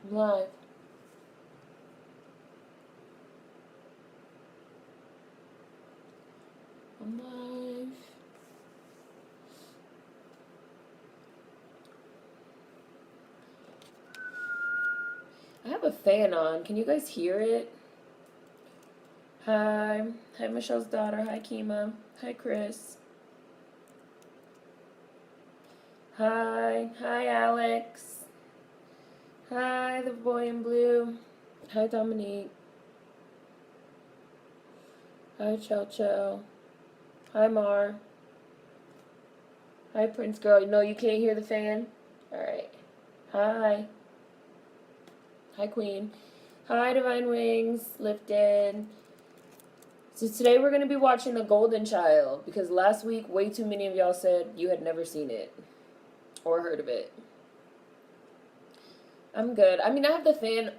I'm live. I'm live. I have a fan on. Can you guys hear it? Hi. Hi, Michelle's daughter. Hi, Kima. Hi, Chris. Hi. Hi, Alex. Hi, the boy in blue. Hi, Dominique. Hi, Chow Chow. Hi, Mar. Hi, Prince Girl. No, you can't hear the fan? Alright. Hi. Hi, Queen. Hi, Divine Wings. Lifted. So today we're going to be watching The Golden Child because last week way too many of y'all said you had never seen it or heard of it. I'm good. I mean, I have the fan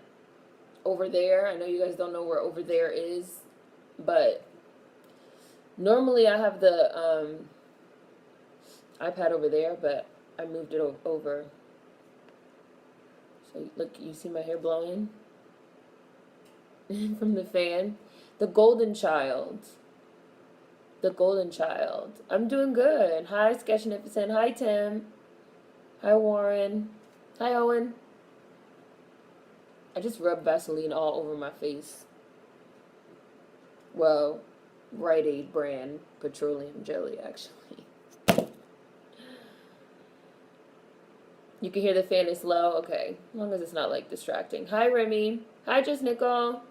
over there. I know you guys don't know where over there is, but normally I have the iPad over there, but I moved it over. So look, you see my hair blowing from the fan. The Golden Child. The Golden Child. I'm doing good. Hi, Sketchnificent. Hi, Tim. Hi, Warren. Hi, Owen. I just rubbed Vaseline all over my face. Well, Rite Aid brand petroleum jelly, actually. You can hear the fan is low? Okay. As long as it's not, like, distracting. Hi, Remy. Hi, Just Nicole.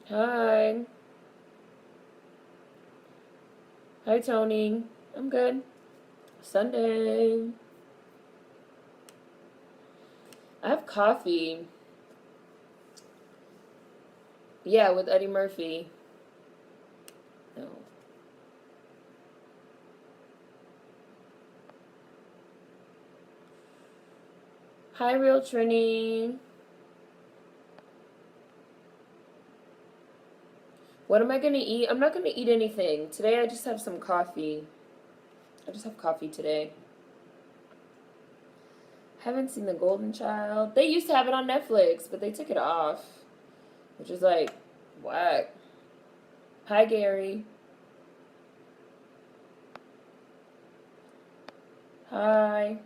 Hi. Hi, Tony. I'm good. Sunday. I have coffee. Yeah, with Eddie Murphy. No. Hi, Real Trini. What am I going to eat? I'm not going to eat anything. Today I just have some coffee. I just have coffee today. Haven't seen The Golden Child. They used to have it on Netflix, but they took it off. Which is like, whack. Hi, Gary. Hi.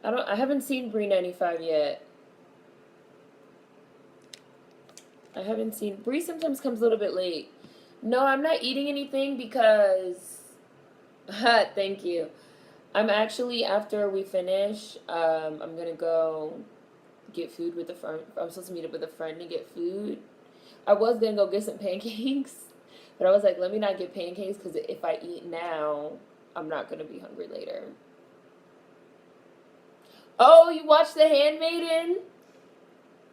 I haven't seen Bree 95 yet. I haven't seen Bree sometimes comes a little bit late. No, I'm not eating anything because thank you. I'm actually after we finish, I'm gonna go get food with a friend. I'm supposed to meet up with a friend to get food. I was gonna go get some pancakes, but I was like, let me not get pancakes because if I eat now, I'm not gonna be hungry later. Oh, you watched The Handmaiden?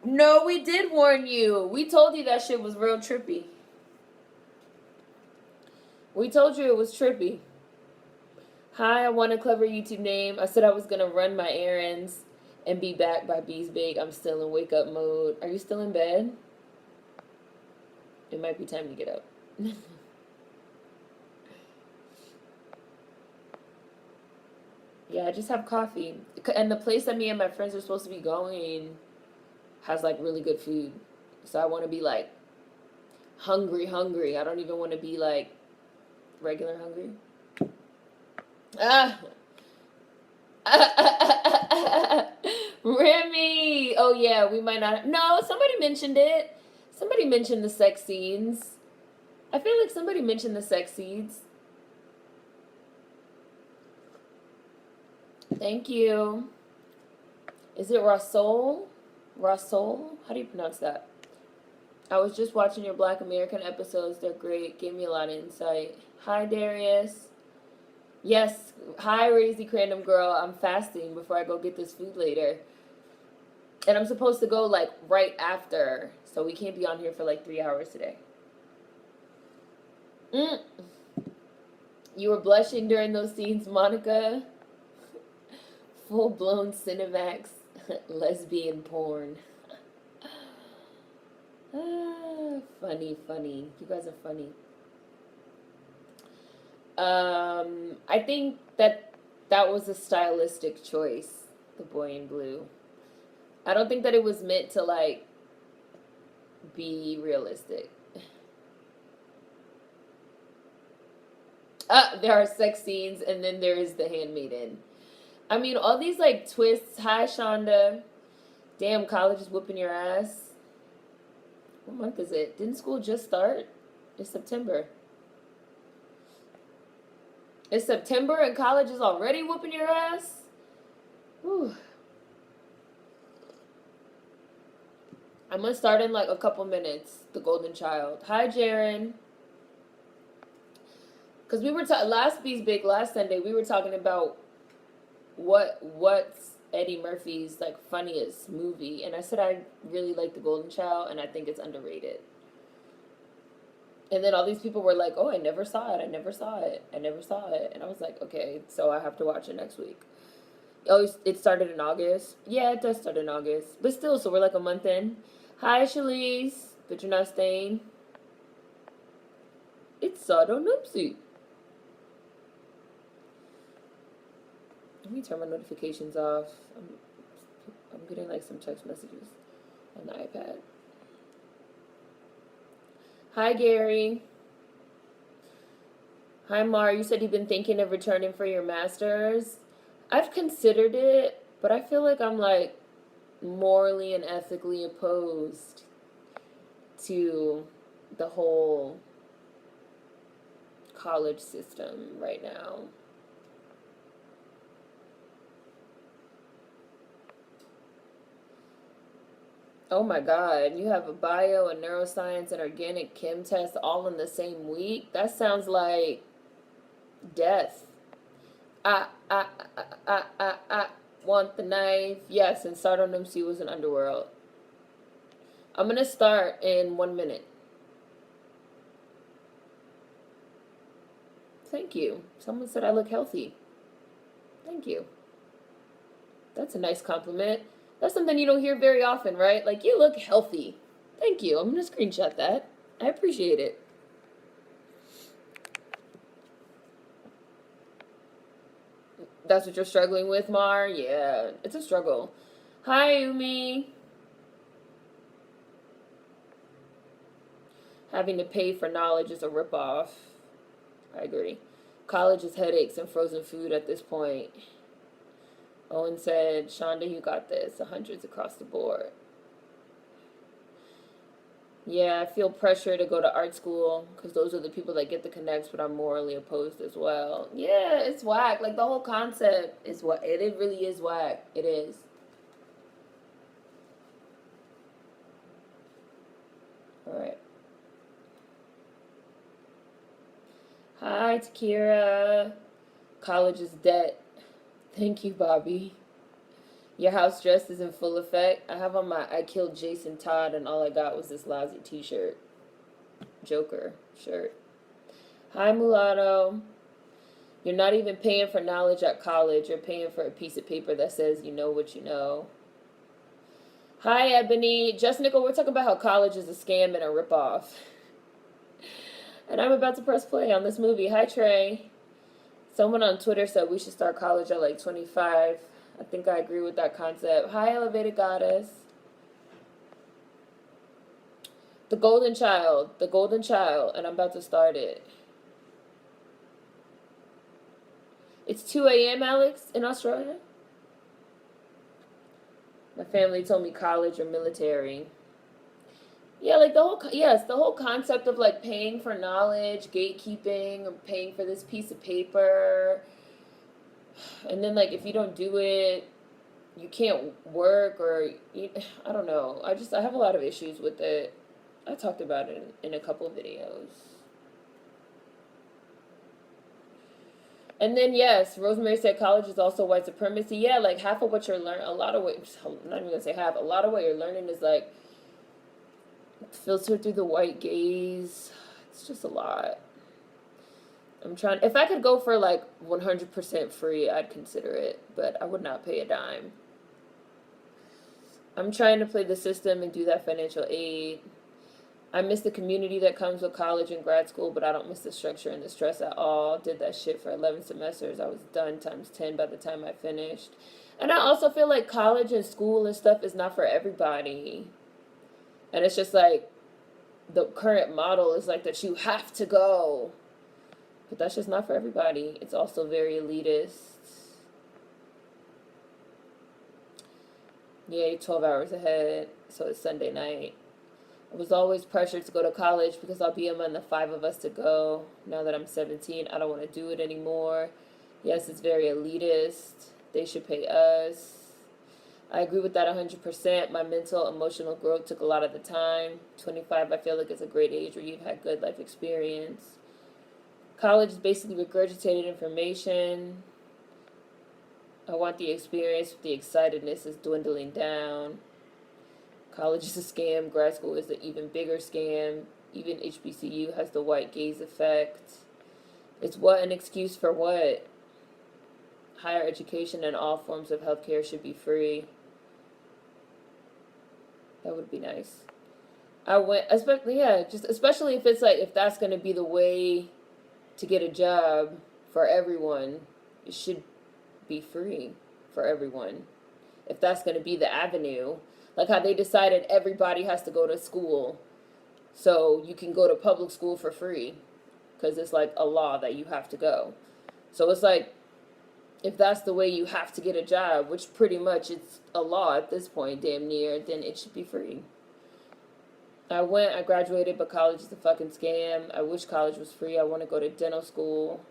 No, we did warn you. We told you that shit was real trippy. We told you it was trippy. Hi, I want a clever YouTube name. I said I was gonna run my errands and be back by Bees Big. I'm still in wake up mode. Are you still in bed? It might be time to get up. Yeah, I just have coffee. And the place that me and my friends are supposed to be going has like really good food. So I want to be like hungry. I don't even want to be like regular hungry. Ah. Remy. Oh yeah, we might not. No, somebody mentioned it. Somebody mentioned the sex scenes. I feel like somebody mentioned the sex scenes. Thank you. Is it Rasol? Rasol? How do you pronounce that? I was just watching your Black American episodes. They're great. Gave me a lot of insight. Hi, Darius. Yes. Hi, Razy Random Girl. I'm fasting before I go get this food later. And I'm supposed to go, like, right after. So we can't be on here for, like, 3 hours today. You were blushing during those scenes, Monica. Full-blown Cinemax lesbian porn. Funny. You guys are funny. I think that That was a stylistic choice, the boy in blue. I don't think that it was meant to like be realistic. There are sex scenes, and then there is the handmaiden. I mean, all these like twists. Hi, Shonda. Damn, college is whooping your ass. What month is it? Didn't school just start? It's September. It's September and college is already whooping your ass? Whew. I'm gonna start in like a couple minutes. The Golden Child. Hi, Jaren. Because we were last Be's Big last Sunday. We were talking about what's Eddie Murphy's like funniest movie, and I said I really like The Golden Child, and I think it's underrated. And then all these people were like, "Oh, I never saw it. I never saw it. I never saw it." And I was like, "Okay, so I have to watch it next week." Oh, it started in August. Yeah, it does start in August, but still, so we're like a month in. Hi, Shalise, but you're not staying. It's Sodonomsi. Let me turn my notifications off. I'm getting like some text messages on the iPad. Hi, Gary. Hi, Mar. You said you've been thinking of returning for your master's. I've considered it, but I feel like I'm like morally and ethically opposed to the whole college system right now. Oh my God, you have a bio, a neuroscience, and organic chem test all in the same week? That sounds like death. I want the knife. Yes, and Start on MC was an underworld. I'm gonna start in 1 minute. Thank you. Someone said I look healthy. Thank you. That's a nice compliment. That's something you don't hear very often, right? Like, you look healthy. Thank you. I'm gonna screenshot that. I appreciate it. That's what you're struggling with, Mar? Yeah, it's a struggle. Hi, Umi. Having to pay for knowledge is a ripoff. I agree. College is headaches and frozen food at this point. Owen said, Shonda, you got this. 100s across the board. Yeah, I feel pressure to go to art school because those are the people that get the connects, but I'm morally opposed as well. Yeah, it's whack. Like, the whole concept is what it really is whack. It is. All right. Hi, Takira. College is debt. Thank you, Bobby. Your house dress is in full effect. I have on my I killed Jason Todd and all I got was this lousy t-shirt. Joker shirt. Hi, Mulatto. You're not even paying for knowledge at college. You're paying for a piece of paper that says you know what you know. Hi, Ebony. Just Nickel, we're talking about how college is a scam and a ripoff. And I'm about to press play on this movie. Hi, Trey. Someone on Twitter said we should start college at like 25. I think I agree with that concept. Hi, Elevated Goddess. The Golden Child. The Golden Child. And I'm about to start it. It's 2 a.m., Alex, in Australia. My family told me college or military. Yeah, like the whole concept of like paying for knowledge, gatekeeping, or paying for this piece of paper. And then like if you don't do it, you can't work I don't know. I have a lot of issues with it. I talked about it in a couple of videos. And then yes, Rosemary said college is also white supremacy. Yeah, like half of what you're learning, I'm not even gonna say half, a lot of what you're learning is like filtered through the white gaze. It's just a lot. If I could go for like 100% free, I'd consider it, but I would not pay a dime. I'm trying to play the system and do that financial aid. I miss the community that comes with college and grad school, but I don't miss the structure and the stress at all. Did that shit for 11 semesters. I was done times 10 by the time I finished. And I also feel like college and school and stuff is not for everybody. And it's just like the current model is like that you have to go. But that's just not for everybody. It's also very elitist. Yay, 12 hours ahead. So it's Sunday night. I was always pressured to go to college because I'll be among the 5 of us to go. Now that I'm 17, I don't want to do it anymore. Yes, it's very elitist. They should pay us. I agree with that 100%. My mental, emotional growth took a lot of the time. 25, I feel like it's a great age where you've had good life experience. College is basically regurgitated information. I want the experience, but the excitedness is dwindling down. College is a scam. Grad school is an even bigger scam. Even HBCU has the white gaze effect. It's what? An excuse for what? Higher education and all forms of healthcare should be free. That would be nice. I went, especially, yeah, just especially if it's like, if that's going to be the way to get a job for everyone, it should be free for everyone. If that's going to be the avenue, like how they decided everybody has to go to school, so you can go to public school for free, because it's like a law that you have to go. So it's like, if that's the way you have to get a job, which pretty much it's a law at this point, damn near, then it should be free. I graduated, but college is a fucking scam. I wish college was free. I want to go to dental school.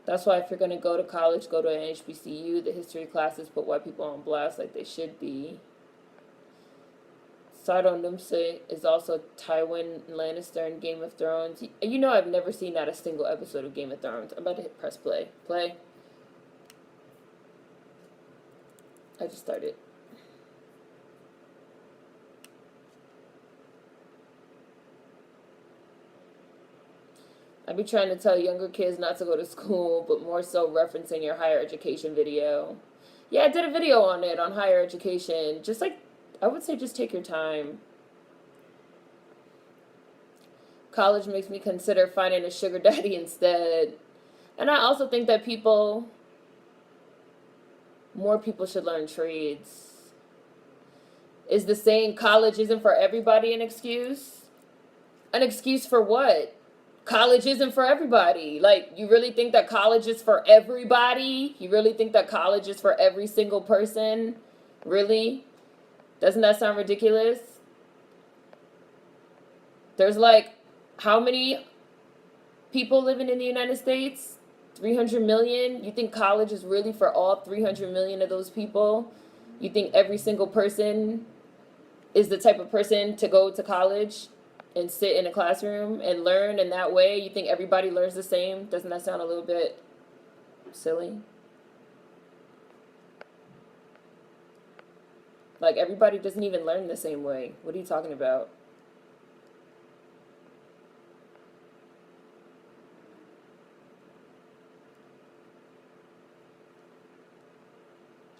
That's why if you're going to go to college, go to an HBCU. The history classes put white people on blast like they should be. Sardo Numse is also Tywin Lannister in Game of Thrones. You know I've never seen not a single episode of Game of Thrones. I'm about to hit press play. Play. I just started. I be trying to tell younger kids not to go to school, but more so referencing your higher education video. Yeah, I did a video on it, on higher education. Just like, I would say just take your time. College makes me consider finding a sugar daddy instead. And I also think that more people should learn trades. Is the saying college isn't for everybody an excuse? An excuse for what? College isn't for everybody. Like, you really think that college is for everybody? You really think that college is for every single person? Really? Doesn't that sound ridiculous? There's like, how many people living in the United States? 300 million? You think college is really for all 300 million of those people? You think every single person is the type of person to go to college and sit in a classroom and learn in that way? You think everybody learns the same? Doesn't that sound a little bit silly? Like, everybody doesn't even learn the same way. What are you talking about?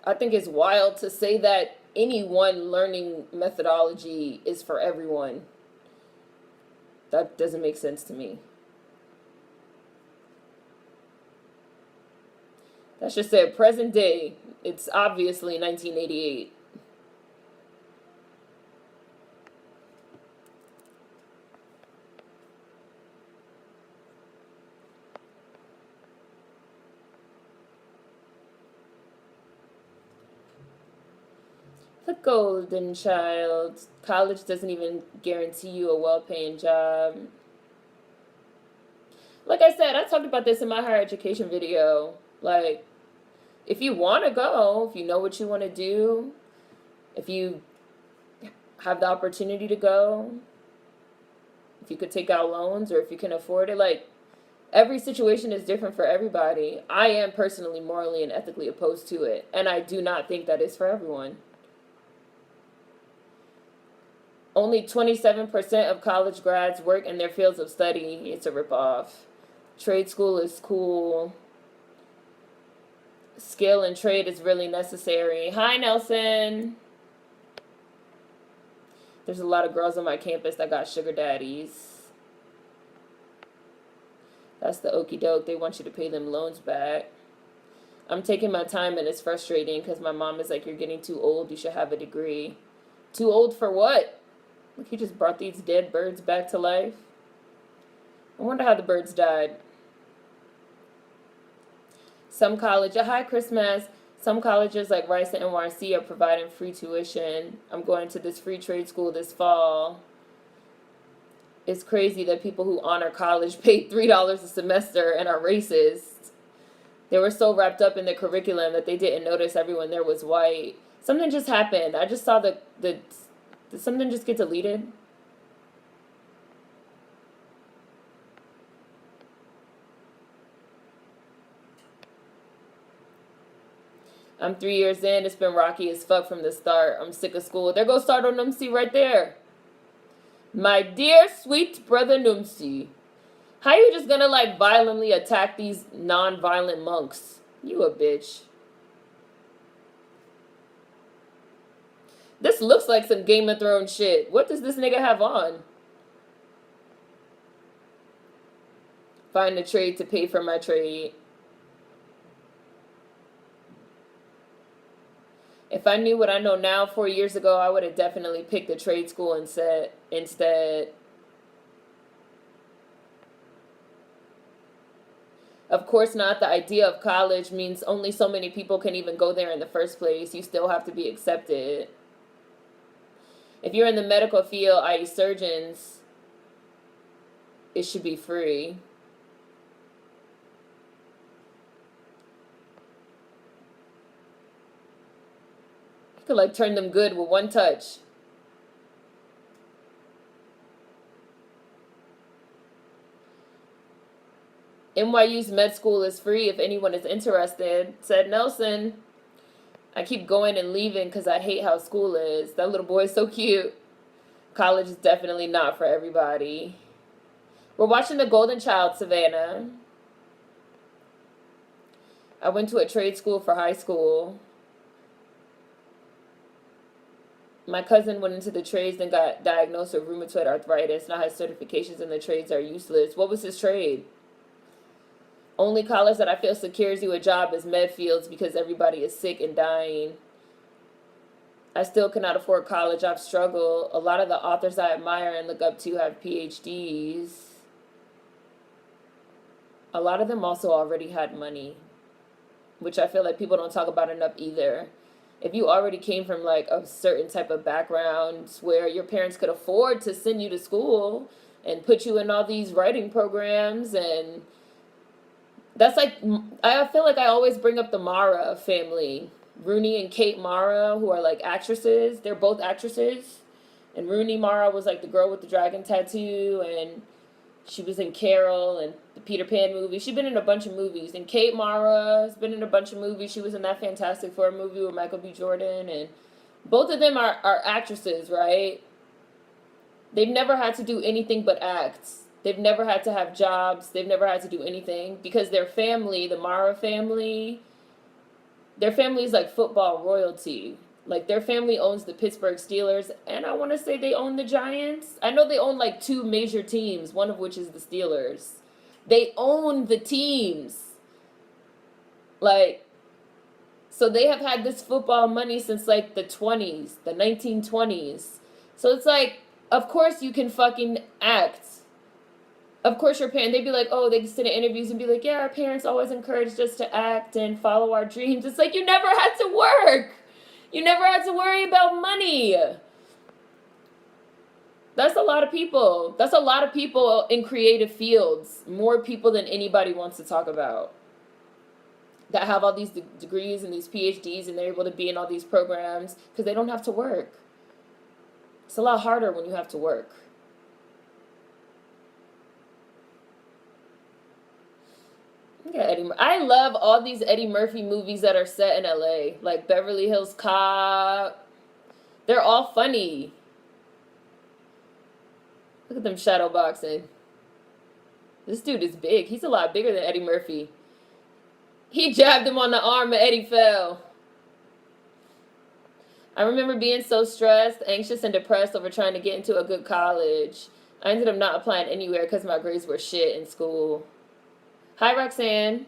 I think it's wild to say that any one learning methodology is for everyone. That doesn't make sense to me. That's just said present day. It's obviously 1988. The golden child. College doesn't even guarantee you a well-paying job. Like I said, I talked about this in my higher education video. Like, if you want to go, if you know what you want to do, if you have the opportunity to go, if you could take out loans or if you can afford it, like, every situation is different for everybody. I am personally morally and ethically opposed to it, and I do not think that it's for everyone. Only 27% of college grads work in their fields of study. It's a ripoff. Trade school is cool. Skill and trade is really necessary. Hi, Nelson. There's a lot of girls on my campus that got sugar daddies. That's the okie doke. They want you to pay them loans back. I'm taking my time and it's frustrating because my mom is like, you're getting too old. You should have a degree. Too old for what? Like, he just brought these dead birds back to life. I wonder how the birds died. Some college, hi Christmas. Some colleges like Rice and NYC are providing free tuition. I'm going to this free trade school this fall. It's crazy that people who honor college pay $3 a semester and are racist. They were so wrapped up in the curriculum that they didn't notice everyone there was white. Something just happened. I just saw did something just get deleted? I'm 3 years in. It's been rocky as fuck from the start. I'm sick of school. There goes Start on Numsy right there. My dear sweet brother Numsy. How you just gonna like violently attack these non-violent monks? You a bitch. This looks like some Game of Thrones shit. What does this nigga have on? Find a trade to pay for my trade. If I knew what I know now 4 years ago, I would have definitely picked a trade school instead. Of course not. The idea of college means only so many people can even go there in the first place. You still have to be accepted. If you're in the medical field, i.e. surgeons, it should be free. You could like turn them good with one touch. NYU's med school is free if anyone is interested, said Nelson. I keep going and leaving because I hate how school is. That little boy is so cute. College is definitely not for everybody. We're watching The Golden Child, Savannah. I went to a trade school for high school. My cousin went into the trades and got diagnosed with rheumatoid arthritis. Now his certifications in the trades are useless. What was his trade? Only college that I feel secures you a job is med fields because everybody is sick and dying. I still cannot afford college. I've struggled. A lot of the authors I admire and look up to have PhDs. A lot of them also already had money, which I feel like people don't talk about enough either. If you already came from like a certain type of background where your parents could afford to send you to school and put you in all these writing programs, and that's like, I feel like I always bring up the Mara family. Rooney and Kate Mara, who are like actresses. They're both actresses. And Rooney Mara was like the girl with the dragon tattoo, and she was in Carol and the Peter Pan movie. She's been in a bunch of movies. And Kate Mara has been in a bunch of movies. She was in that Fantastic Four movie with Michael B. Jordan. And both of them are actresses, right? They've never had to do anything but act. They've never had to have jobs. They've never had to do anything because their family, the Mara family, their family is like football royalty. Like, their family owns the Pittsburgh Steelers, and I want to say they own the Giants. I know they own like two major teams, one of which is the Steelers. They own the teams. Like, so they have had this football money since like the 20s, the 1920s. So it's like, of course you can fucking act. Of course your parents, they'd be like, oh, they sit in interviews and be like, yeah, our parents always encouraged us to act and follow our dreams. It's like, you never had to work. You never had to worry about money. That's a lot of people. That's a lot of people in creative fields. More people than anybody wants to talk about. That have all these degrees and these PhDs, and they're able to be in all these programs because they don't have to work. It's a lot harder when you have to work. I love all these Eddie Murphy movies that are set in LA, like Beverly Hills Cop. They're all funny. Look at them shadow boxing. This dude is big. He's a lot bigger than Eddie Murphy. He jabbed him on the arm and Eddie fell. I remember being so stressed, anxious, and depressed over trying to get into a good college. I ended up not applying anywhere because my grades were shit in school. Hi, Roxanne.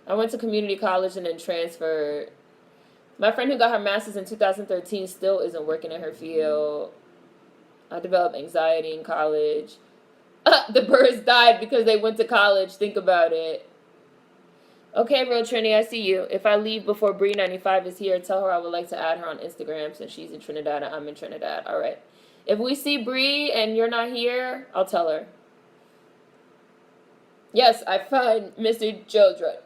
I went to community college and then transferred. My friend who got her master's in 2013 still isn't working in her field. I developed anxiety in college. The birds died because they went to college. Think about it. Okay, Real Trini, I see you. If I leave before Bree95 is here, tell her I would like to add her on Instagram since she's in Trinidad and I'm in Trinidad. All right. If we see Bree and you're not here, I'll tell her. Yes, I find Mr. Children.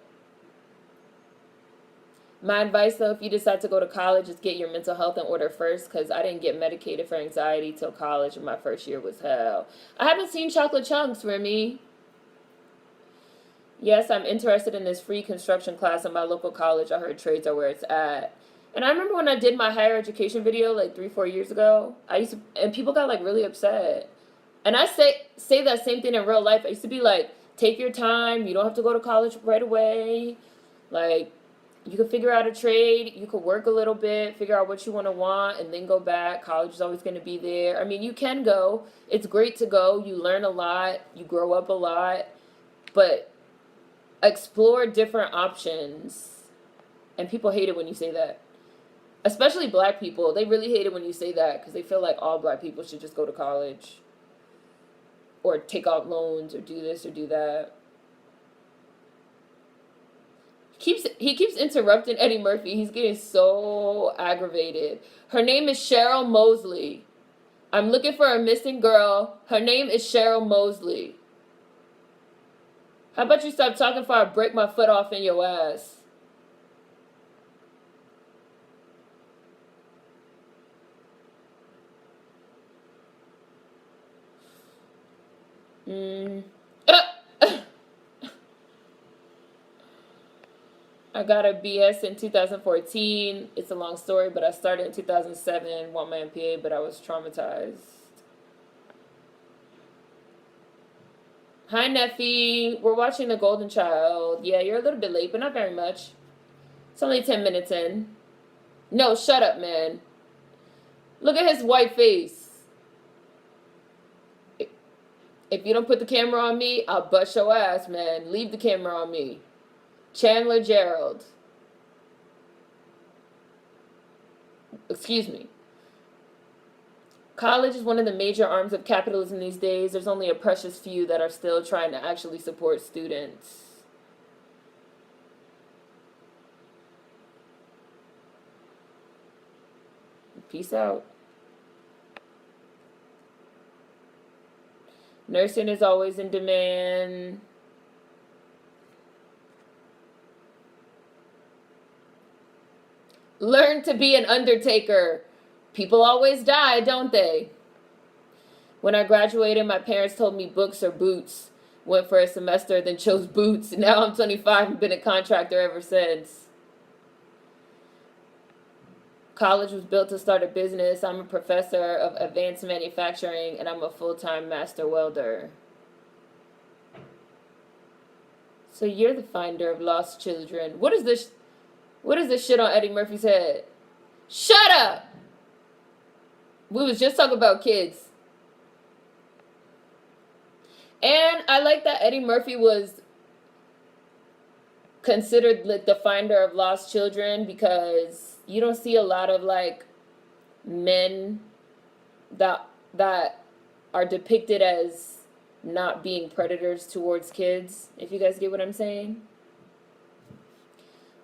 My advice, though, if you decide to go to college, is get your mental health in order first, because I didn't get medicated for anxiety till college, and my first year was hell. I haven't seen Chocolate Chunks, Remy. Yes, I'm interested in this free construction class in my local college. I heard trades are where it's at. And I remember when I did my higher education video like 3-4 years ago, and people got like really upset. And I say that same thing in real life. I used to be like, take your time. You don't have to go to college right away. Like, you can figure out a trade. You could work a little bit, figure out what you want, and then go back. College is always going to be there. I mean, you can go. It's great to go. You learn a lot. You grow up a lot. But explore different options. And people hate it when you say that. Especially black people. They really hate it when you say that because they feel like all black people should just go to college. Or take out loans or do this or do that. He keeps interrupting Eddie Murphy. He's getting so aggravated. Her name is Cheryl Mosley. I'm looking for a missing girl. Her name is Cheryl Mosley. How about you stop talking before I break my foot off in your ass? I got a BS in 2014. It's a long story, but I started in 2007, won my MPA, but I was traumatized. Hi, Neffy. We're watching The Golden Child. Yeah, you're a little bit late, but not very much. It's only 10 minutes in. No, shut up, man. Look at his white face. If you don't put the camera on me, I'll bust your ass, man. Leave the camera on me. Chandler Gerald. Excuse me. College is one of the major arms of capitalism these days. There's only a precious few that are still trying to actually support students. Peace out. Nursing is always in demand. Learn to be an undertaker. People always die, don't they? When I graduated, my parents told me books or boots. Went for a semester, then chose boots. Now I'm 25 and been a contractor ever since. College was built to start a business. I'm a professor of advanced manufacturing, and I'm a full-time master welder. So you're the finder of lost children. What is this? What is this shit on Eddie Murphy's head? Shut up! We was just talking about kids. And I like that Eddie Murphy was considered like the finder of lost children, because you don't see a lot of like men that are depicted as not being predators towards kids, if you guys get what I'm saying.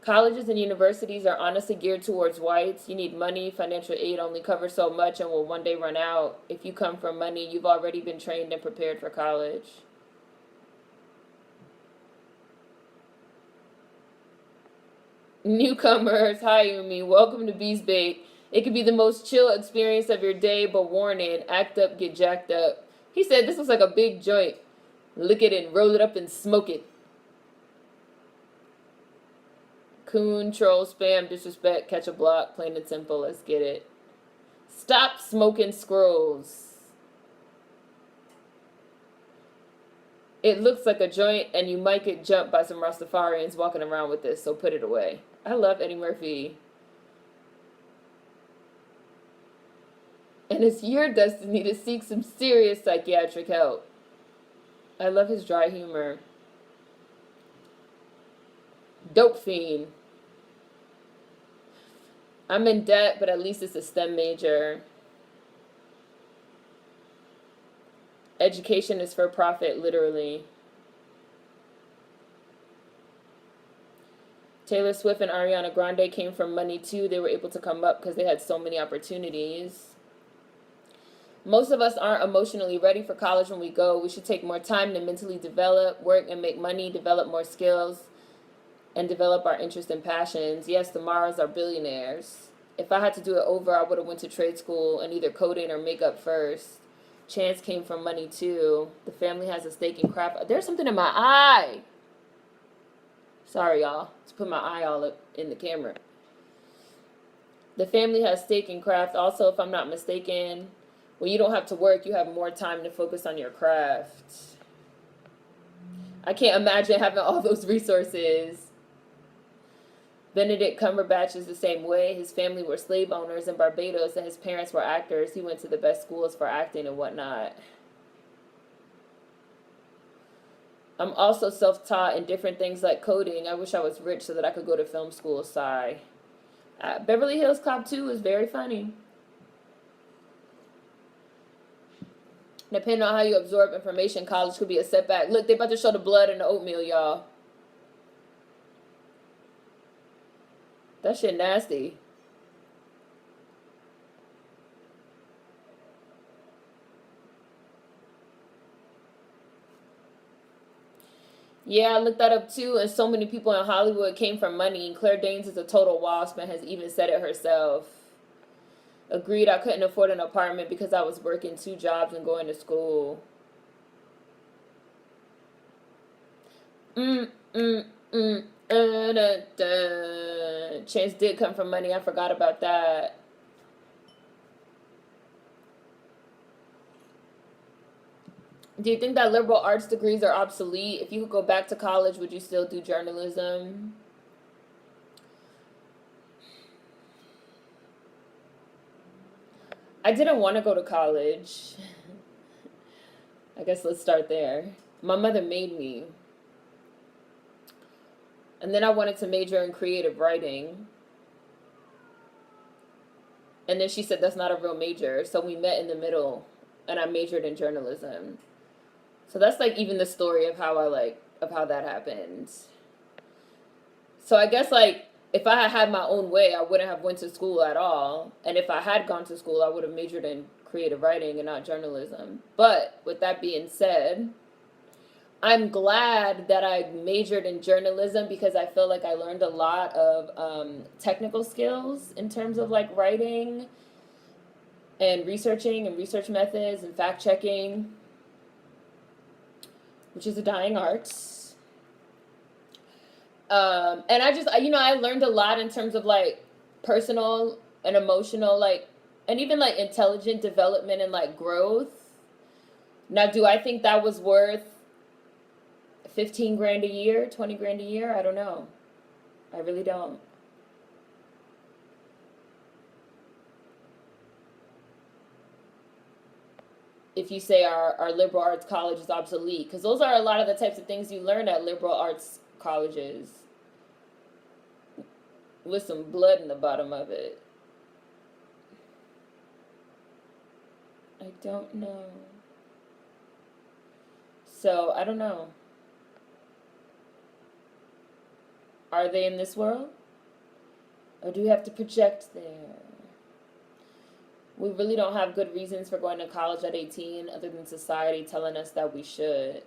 Colleges and universities are honestly geared towards whites. You need money. Financial aid only covers so much and will one day run out. If you come from money, you've already been trained and prepared for college. Newcomers, hi Umi. Welcome to Bees Bait. It could be the most chill experience of your day, but warning, act up, get jacked up. He said this looks like a big joint. Lick it and roll it up and smoke it. Coon, troll, spam, disrespect, catch a block, plain and simple, let's get it. Stop smoking scrolls. It looks like a joint, and you might get jumped by some Rastafarians walking around with this, so put it away. I love Eddie Murphy. And it's your destiny to seek some serious psychiatric help. I love his dry humor. Dope fiend. I'm in debt, but at least it's a STEM major. Education is for profit, literally. Taylor Swift and Ariana Grande came from money too. They were able to come up because they had so many opportunities. Most of us aren't emotionally ready for college when we go. We should take more time to mentally develop, work and make money, develop more skills, and develop our interests and passions. Yes, tomorrow's our billionaires. If I had to do it over, I would have went to trade school and either coding or makeup first. Chance came from money too. The family has a stake in craft. There's something in my eye. Sorry, y'all. Just put my eye all up in the camera. The family has stake in craft. Also, if I'm not mistaken, when you don't have to work, you have more time to focus on your craft. I can't imagine having all those resources. Benedict Cumberbatch is the same way. His family were slave owners in Barbados, and his parents were actors. He went to the best schools for acting and whatnot. I'm also self-taught in different things like coding. I wish I was rich so that I could go to film school. Sigh. Beverly Hills Cop 2 is very funny. Depending on how you absorb information, college could be a setback. Look, they about to show the blood in the oatmeal, y'all. That shit nasty. Yeah, I looked that up too, and so many people in Hollywood came from money. Claire Danes is a total wasp and has even said it herself. Agreed, I couldn't afford an apartment because I was working 2 jobs and going to school. Chance did come from money. I forgot about that. Do you think that liberal arts degrees are obsolete? If you could go back to college, would you still do journalism? I didn't want to go to college. I guess let's start there. My mother made me. And then I wanted to major in creative writing. And then she said that's not a real major. So we met in the middle and I majored in journalism. So that's like even the story of how that happened. So I guess like if I had my own way, I wouldn't have went to school at all. And if I had gone to school, I would have majored in creative writing and not journalism. But with that being said, I'm glad that I majored in journalism because I feel like I learned a lot of technical skills in terms of like writing and researching and research methods and fact checking, which is a dying art. And I learned a lot in terms of like personal and emotional, like, and even like intelligent development and like growth. Now, do I think that was worth 15 grand a year, 20 grand a year? I don't know. I really don't. If you say our liberal arts college is obsolete, because those are a lot of the types of things you learn at liberal arts colleges with some blood in the bottom of it. I don't know. So, I don't know. Are they in this world? Or do we have to project there? We really don't have good reasons for going to college at 18 other than society telling us that we should.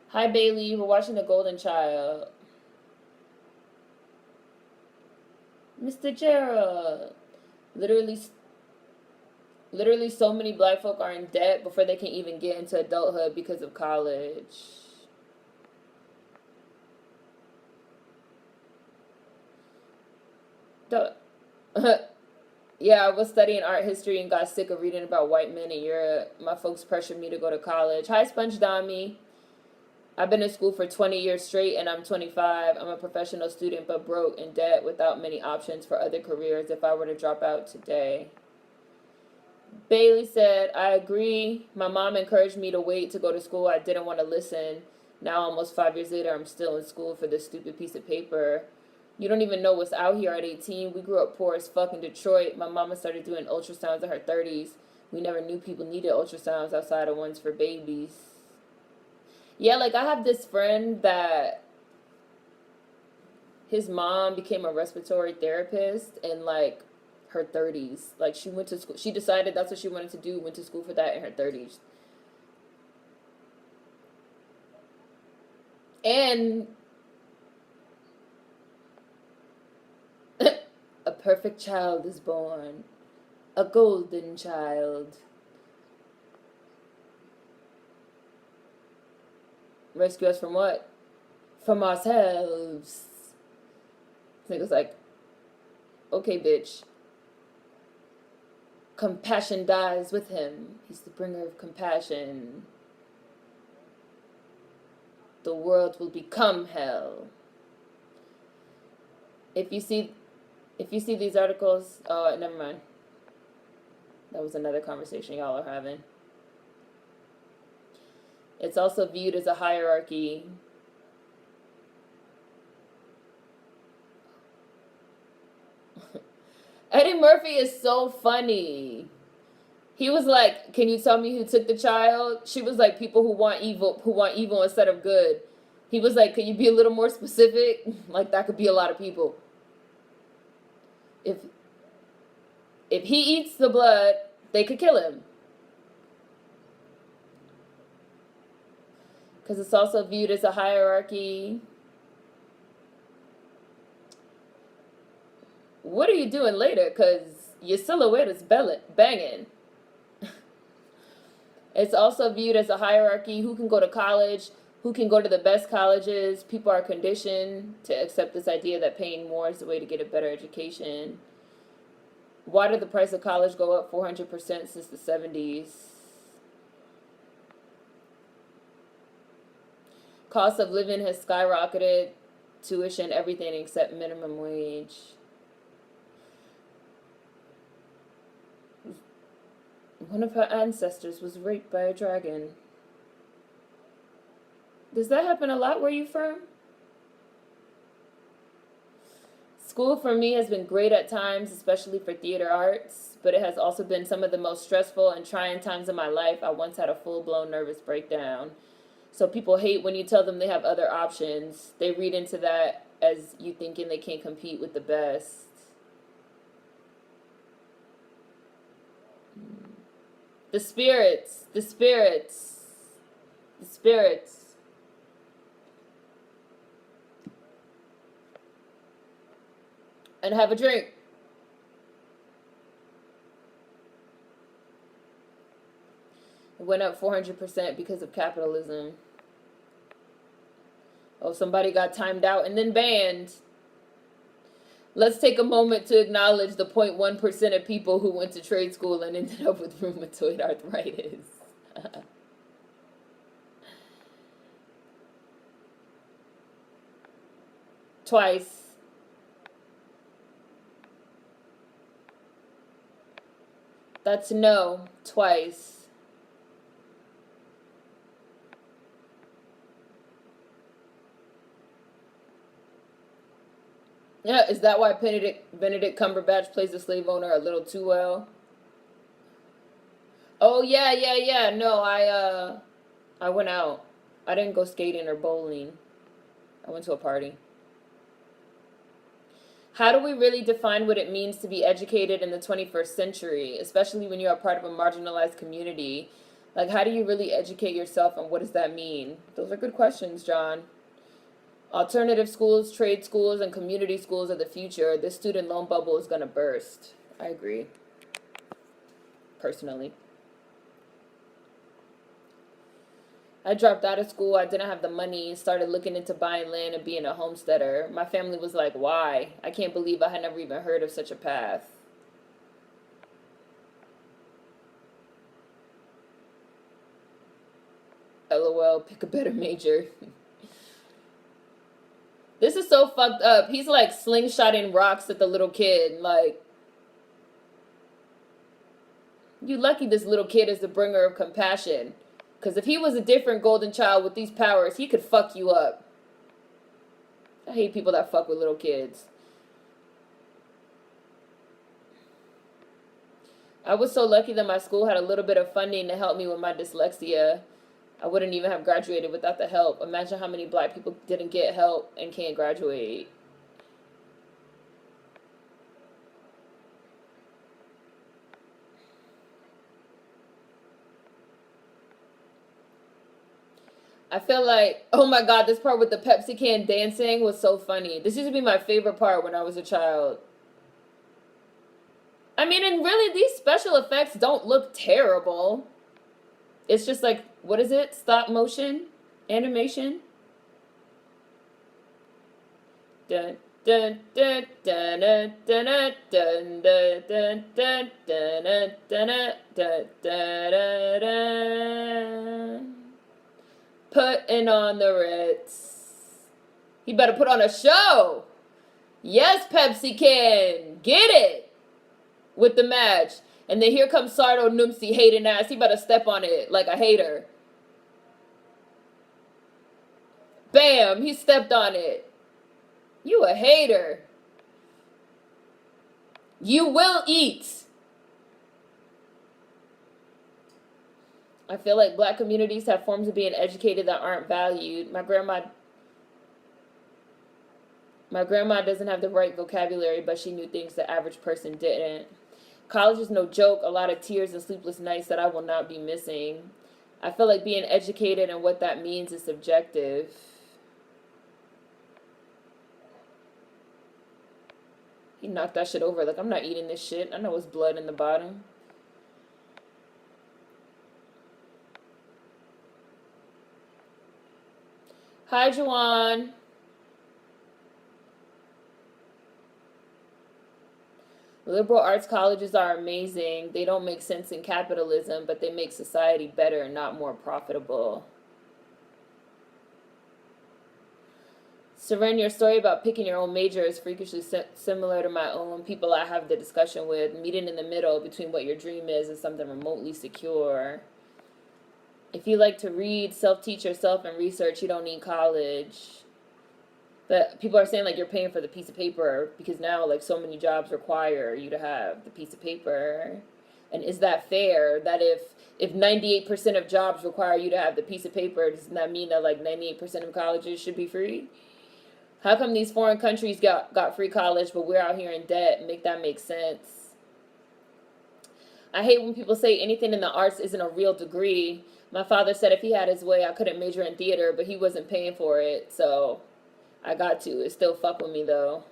Hi, Bailey. We're watching The Golden Child. Mr. Gerald. Literally so many black folk are in debt before they can even get into adulthood because of college. Yeah, I was studying art history and got sick of reading about white men in Europe. My folks pressured me to go to college. Hi, Sponge Dami. I've been in school for 20 years straight and I'm 25. I'm a professional student but broke in debt without many options for other careers if I were to drop out today. Bailey said, I agree. My mom encouraged me to wait to go to school. I didn't want to listen. Now, almost 5 years later, I'm still in school for this stupid piece of paper. You don't even know what's out here at 18. We grew up poor as fuck in Detroit. My mama started doing ultrasounds in her 30s. We never knew people needed ultrasounds outside of ones for babies. Yeah, like I have this friend that his mom became a respiratory therapist in like her 30s. Like she went to school. She decided that's what she wanted to do, went to school for that in her 30s. And a perfect child is born. A golden child. Rescue us from what? From ourselves. Nigga's like, okay, bitch. Compassion dies with him. He's the bringer of compassion. The world will become hell. If you see these articles, oh, never mind. That was another conversation y'all are having. It's also viewed as a hierarchy. Eddie Murphy is so funny. He was like, "Can you tell me who took the child?" She was like, "People who want evil instead of good." He was like, "Can you be a little more specific?" Like that could be a lot of people. If he eats the blood, they could kill him. Because it's also viewed as a hierarchy. What are you doing later? Because your silhouette is banging. It's also viewed as a hierarchy. Who can go to college? Who can go to the best colleges? People are conditioned to accept this idea that paying more is the way to get a better education. Why did the price of college go up 400% since the 70s? Cost of living has skyrocketed. Tuition, everything except minimum wage. One of her ancestors was raped by a dragon. Does that happen a lot where you from? School for me has been great at times, especially for theater arts, but it has also been some of the most stressful and trying times of my life. I once had a full-blown nervous breakdown. So people hate when you tell them they have other options. They read into that as you thinking they can't compete with the best. The spirits, the spirits, the spirits. And have a drink. It went up 400% because of capitalism. Oh, somebody got timed out and then banned. Let's take a moment to acknowledge the 0.1% of people who went to trade school and ended up with rheumatoid arthritis. Twice. That's no. Twice. Yeah, is that why Benedict Cumberbatch plays the slave owner a little too well? Oh yeah. No, I went out. I didn't go skating or bowling. I went to a party. How do we really define what it means to be educated in the 21st century, especially when you are part of a marginalized community? Like, how do you really educate yourself and what does that mean? Those are good questions, John. Alternative schools, trade schools, and community schools are the future. This student loan bubble is going to burst. I agree, personally. I dropped out of school. I didn't have the money. Started looking into buying land and being a homesteader. My family was like, why? I can't believe I had never even heard of such a path. well. Pick a better major. This is so fucked up. He's like slingshotting rocks at the little kid. Like, you lucky this little kid is the bringer of compassion. Because if he was a different golden child with these powers, he could fuck you up. I hate people that fuck with little kids. I was so lucky that my school had a little bit of funding to help me with my dyslexia. I wouldn't even have graduated without the help. Imagine how many black people didn't get help and can't graduate. I feel like, oh my god, this part with the Pepsi can dancing was so funny. This used to be my favorite part when I was a child. I mean, and really, these special effects don't look terrible. It's just like, what is it? Stop motion animation? Dun, dun, dun, dun, dun, dun, dun, dun, dun, dun, dun, dun, dun, dun, dun. Putting on the Ritz. He better put on a show. Yes, Pepsi can. Get it. With the match. And then here comes Sardo Numsi hating ass. He better step on it like a hater. Bam. He stepped on it. You a hater. You will eat. I feel like black communities have forms of being educated that aren't valued. My grandma doesn't have the right vocabulary, but she knew things the average person didn't. College is no joke. A lot of tears and sleepless nights that I will not be missing. I feel like being educated and what that means is subjective. He knocked that shit over. Like, I'm not eating this shit. I know it's blood in the bottom. Hi, Juwan. Liberal arts colleges are amazing. They don't make sense in capitalism, but they make society better and not more profitable. Seren, your story about picking your own major is freakishly similar to my own. People I have the discussion with, meeting in the middle between what your dream is and something remotely secure. If you like to read, self-teach yourself, and research, you don't need college. But people are saying, like, you're paying for the piece of paper because now, like, so many jobs require you to have the piece of paper. And is that fair? That if 98% of jobs require you to have the piece of paper, doesn't that mean that, like, 98% of colleges should be free? How come these foreign countries got free college, but we're out here in debt? Make that make sense. I hate when people say anything in the arts isn't a real degree. My father said if he had his way, I couldn't major in theater, but he wasn't paying for it, so I got to. It still fuck with me, though.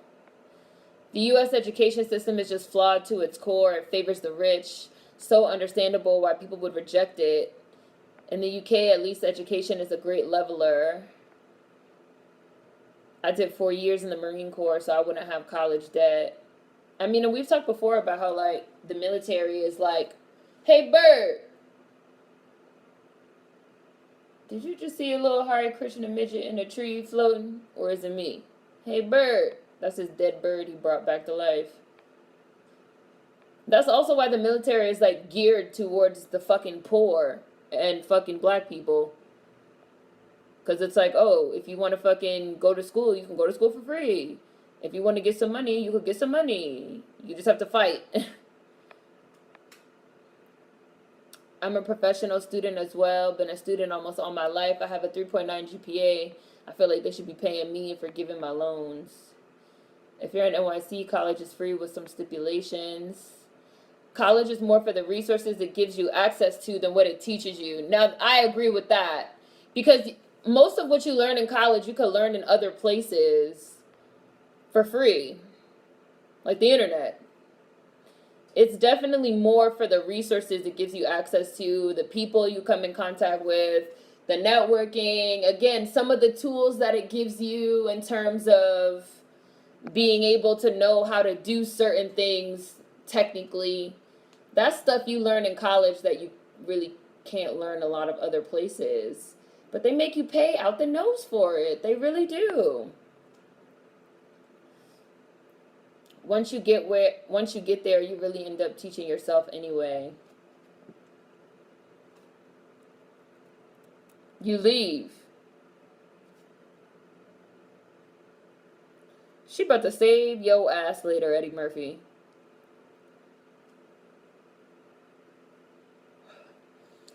The U.S. education system is just flawed to its core. It favors the rich. So understandable why people would reject it. In the U.K., at least education is a great leveler. I did 4 years in the Marine Corps, so I wouldn't have college debt. I mean, and we've talked before about how, like, the military is like, hey, bird, did you just see a little Hare Krishna midget in a tree floating? Or is it me? Hey, bird. That's his dead bird he brought back to life. That's also why the military is, like, geared towards the fucking poor and fucking black people. Because it's like, oh, if you want to fucking go to school, you can go to school for free. If you want to get some money, you could get some money. You just have to fight. I'm a professional student as well. Been a student almost all my life. I have a 3.9 GPA. I feel like they should be paying me for giving my loans. If you're in NYC, college is free with some stipulations. College is more for the resources it gives you access to than what it teaches you. Now, I agree with that. Because most of what you learn in college, you could learn in other places for free. Like the internet. It's definitely more for the resources it gives you access to, the people you come in contact with, the networking. Again, some of the tools that it gives you in terms of being able to know how to do certain things technically. That's stuff you learn in college that you really can't learn a lot of other places. But they make you pay out the nose for it. They really do. Once you get there, you really end up teaching yourself anyway. You leave. She about to save yo ass later, Eddie Murphy.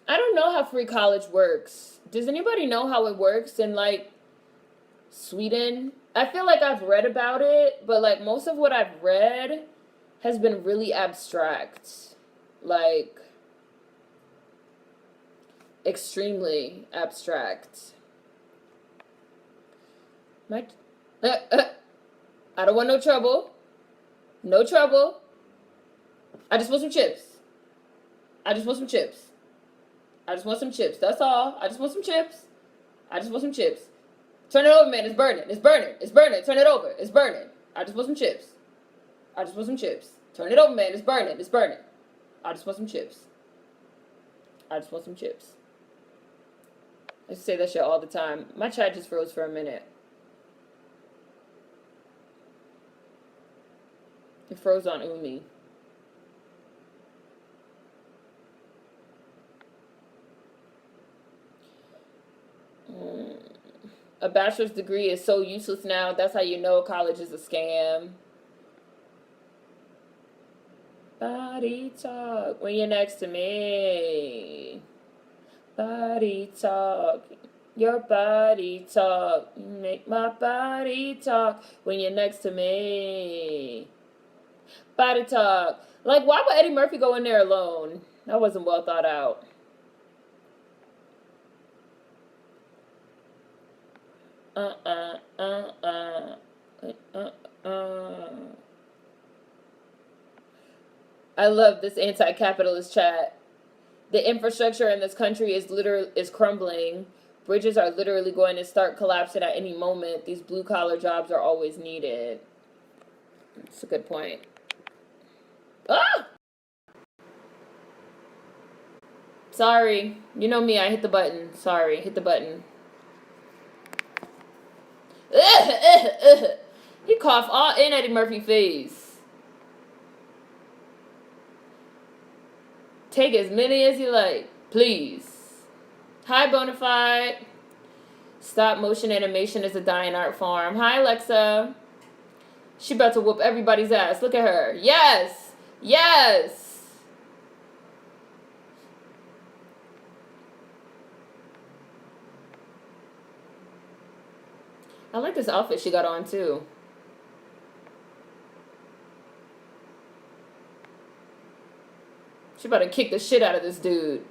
I don't know how free college works. Does anybody know how it works in like Sweden? I feel like I've read about it, but like most of what I've read has been really abstract. Like extremely abstract. My I don't want no trouble. No trouble. I just want some chips. I just want some chips. I just want some chips. That's all. I just want some chips. I just want some chips. Turn it over, man. It's burning. It's burning. It's burning. Turn it over. It's burning. I just want some chips. I just want some chips. Turn it over, man. It's burning. It's burning. I just want some chips. I just want some chips. I used to say that shit all the time. My chat just froze for a minute. It froze on Umi. A bachelor's degree is so useless now. That's how you know college is a scam. Body talk when you're next to me. Body talk. Your body talk. You make my body talk when you're next to me. Body talk. Like, why would Eddie Murphy go in there alone? That wasn't well thought out. I love this anti-capitalist chat. The infrastructure in this country is crumbling. Bridges are literally going to start collapsing at any moment. These blue-collar jobs are always needed. That's a good point. Ah! Sorry. You know me, I hit the button. Sorry, hit the button. He coughed all in Eddie Murphy's face. Take as many as you like, please. Hi, Bonafide. Stop motion animation is a dying art form. Hi, Alexa. She about to whoop everybody's ass. Look at her. Yes. Yes. I like this outfit she got on, too. She about to kick the shit out of this dude.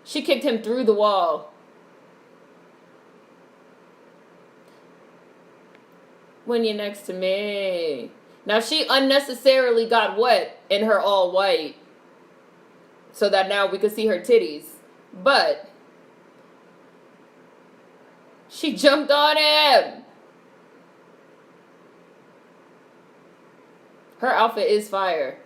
She kicked him through the wall. When you're next to me. Now, she unnecessarily got wet in her all white so that now we could see her titties. But she jumped on him. Her outfit is fire.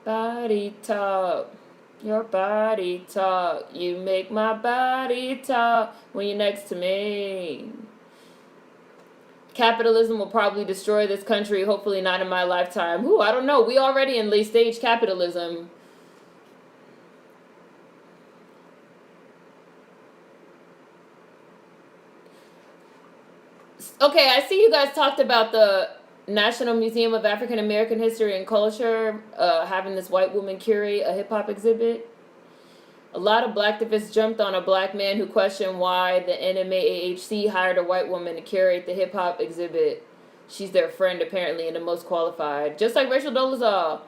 Body talk. Your body talk. You make my body talk when you're next to me. Capitalism will probably destroy this country. Hopefully not in my lifetime. Ooh, I don't know. We already in late stage capitalism. Okay, I see you guys talked about the National Museum of African American History and Culture having this white woman curate a hip-hop exhibit. A lot of blacktivists jumped on a black man who questioned why the NMAAHC hired a white woman to curate the hip-hop exhibit. She's their friend, apparently, and the most qualified. Just like Rachel Dolezal.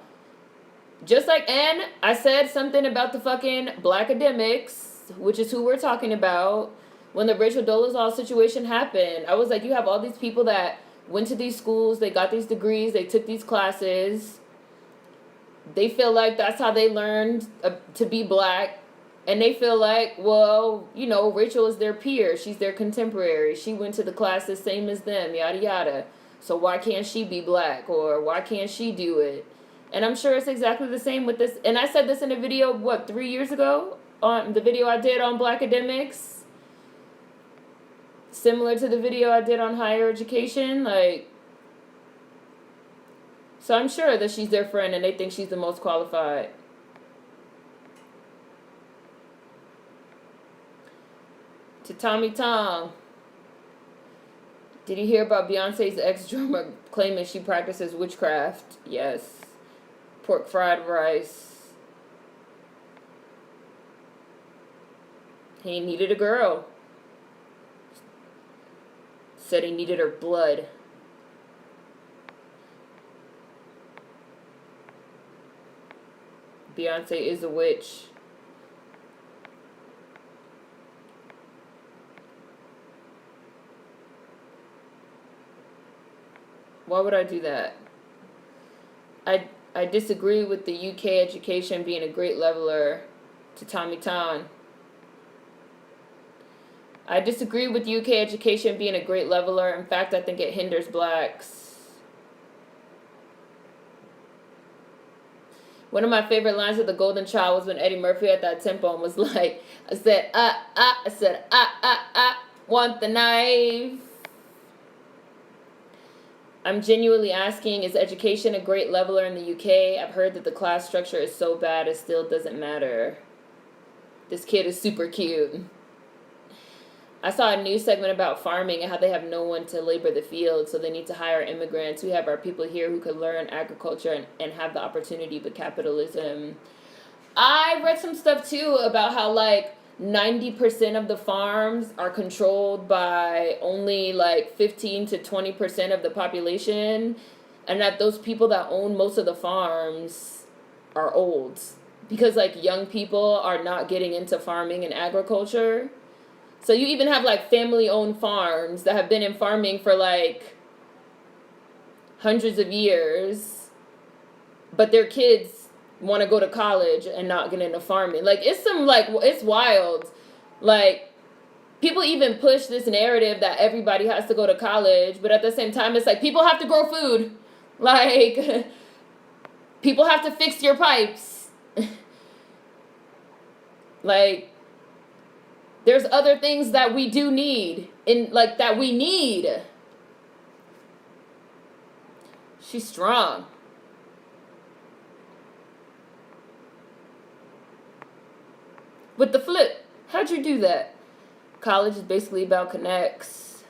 And I said something about the fucking black academics, which is who we're talking about. When the Rachel Dolezal situation happened, I was like, you have all these people that went to these schools, they got these degrees, they took these classes. They feel like that's how they learned to be black. And they feel like, well, you know, Rachel is their peer. She's their contemporary. She went to the class the same as them, yada, yada. So why can't she be black? Or why can't she do it? And I'm sure it's exactly the same with this. And I said this in a video, 3 years ago? On the video I did on black academics. Similar to the video I did on higher education. Like, so I'm sure that she's their friend and they think she's the most qualified. To Tommy Tong. Did you hear about Beyonce's ex-drummer claiming she practices witchcraft? Yes. Pork fried rice. He needed a girl. Said he needed her blood. Beyonce is a witch. Why would I do that? I disagree with the UK education being a great leveler. To Tommy Tan. I disagree with UK education being a great leveler. In fact, I think it hinders blacks. One of my favorite lines of The Golden Child was when Eddie Murphy at that tempo and was like, I said, want the knife. I'm genuinely asking, is education a great leveler in the UK? I've heard that the class structure is so bad it still doesn't matter. This kid is super cute. I saw a news segment about farming and how they have no one to labor the field, so they need to hire immigrants. We have our people here who could learn agriculture and have the opportunity, but capitalism. I read some stuff too about how like 90% of the farms are controlled by only like 15 to 20% of the population, and that those people that own most of the farms are old because like young people are not getting into farming and agriculture. So you even have like family-owned farms that have been in farming for like hundreds of years, but their kids want to go to college and not get into farming. Like, it's some, like, it's wild. Like, people even push this narrative that everybody has to go to college, but at the same time, it's like, people have to grow food. Like, people have to fix your pipes. Like, there's other things that we do need, that we need. She's strong. With the flip, how'd you do that? College is basically about connects.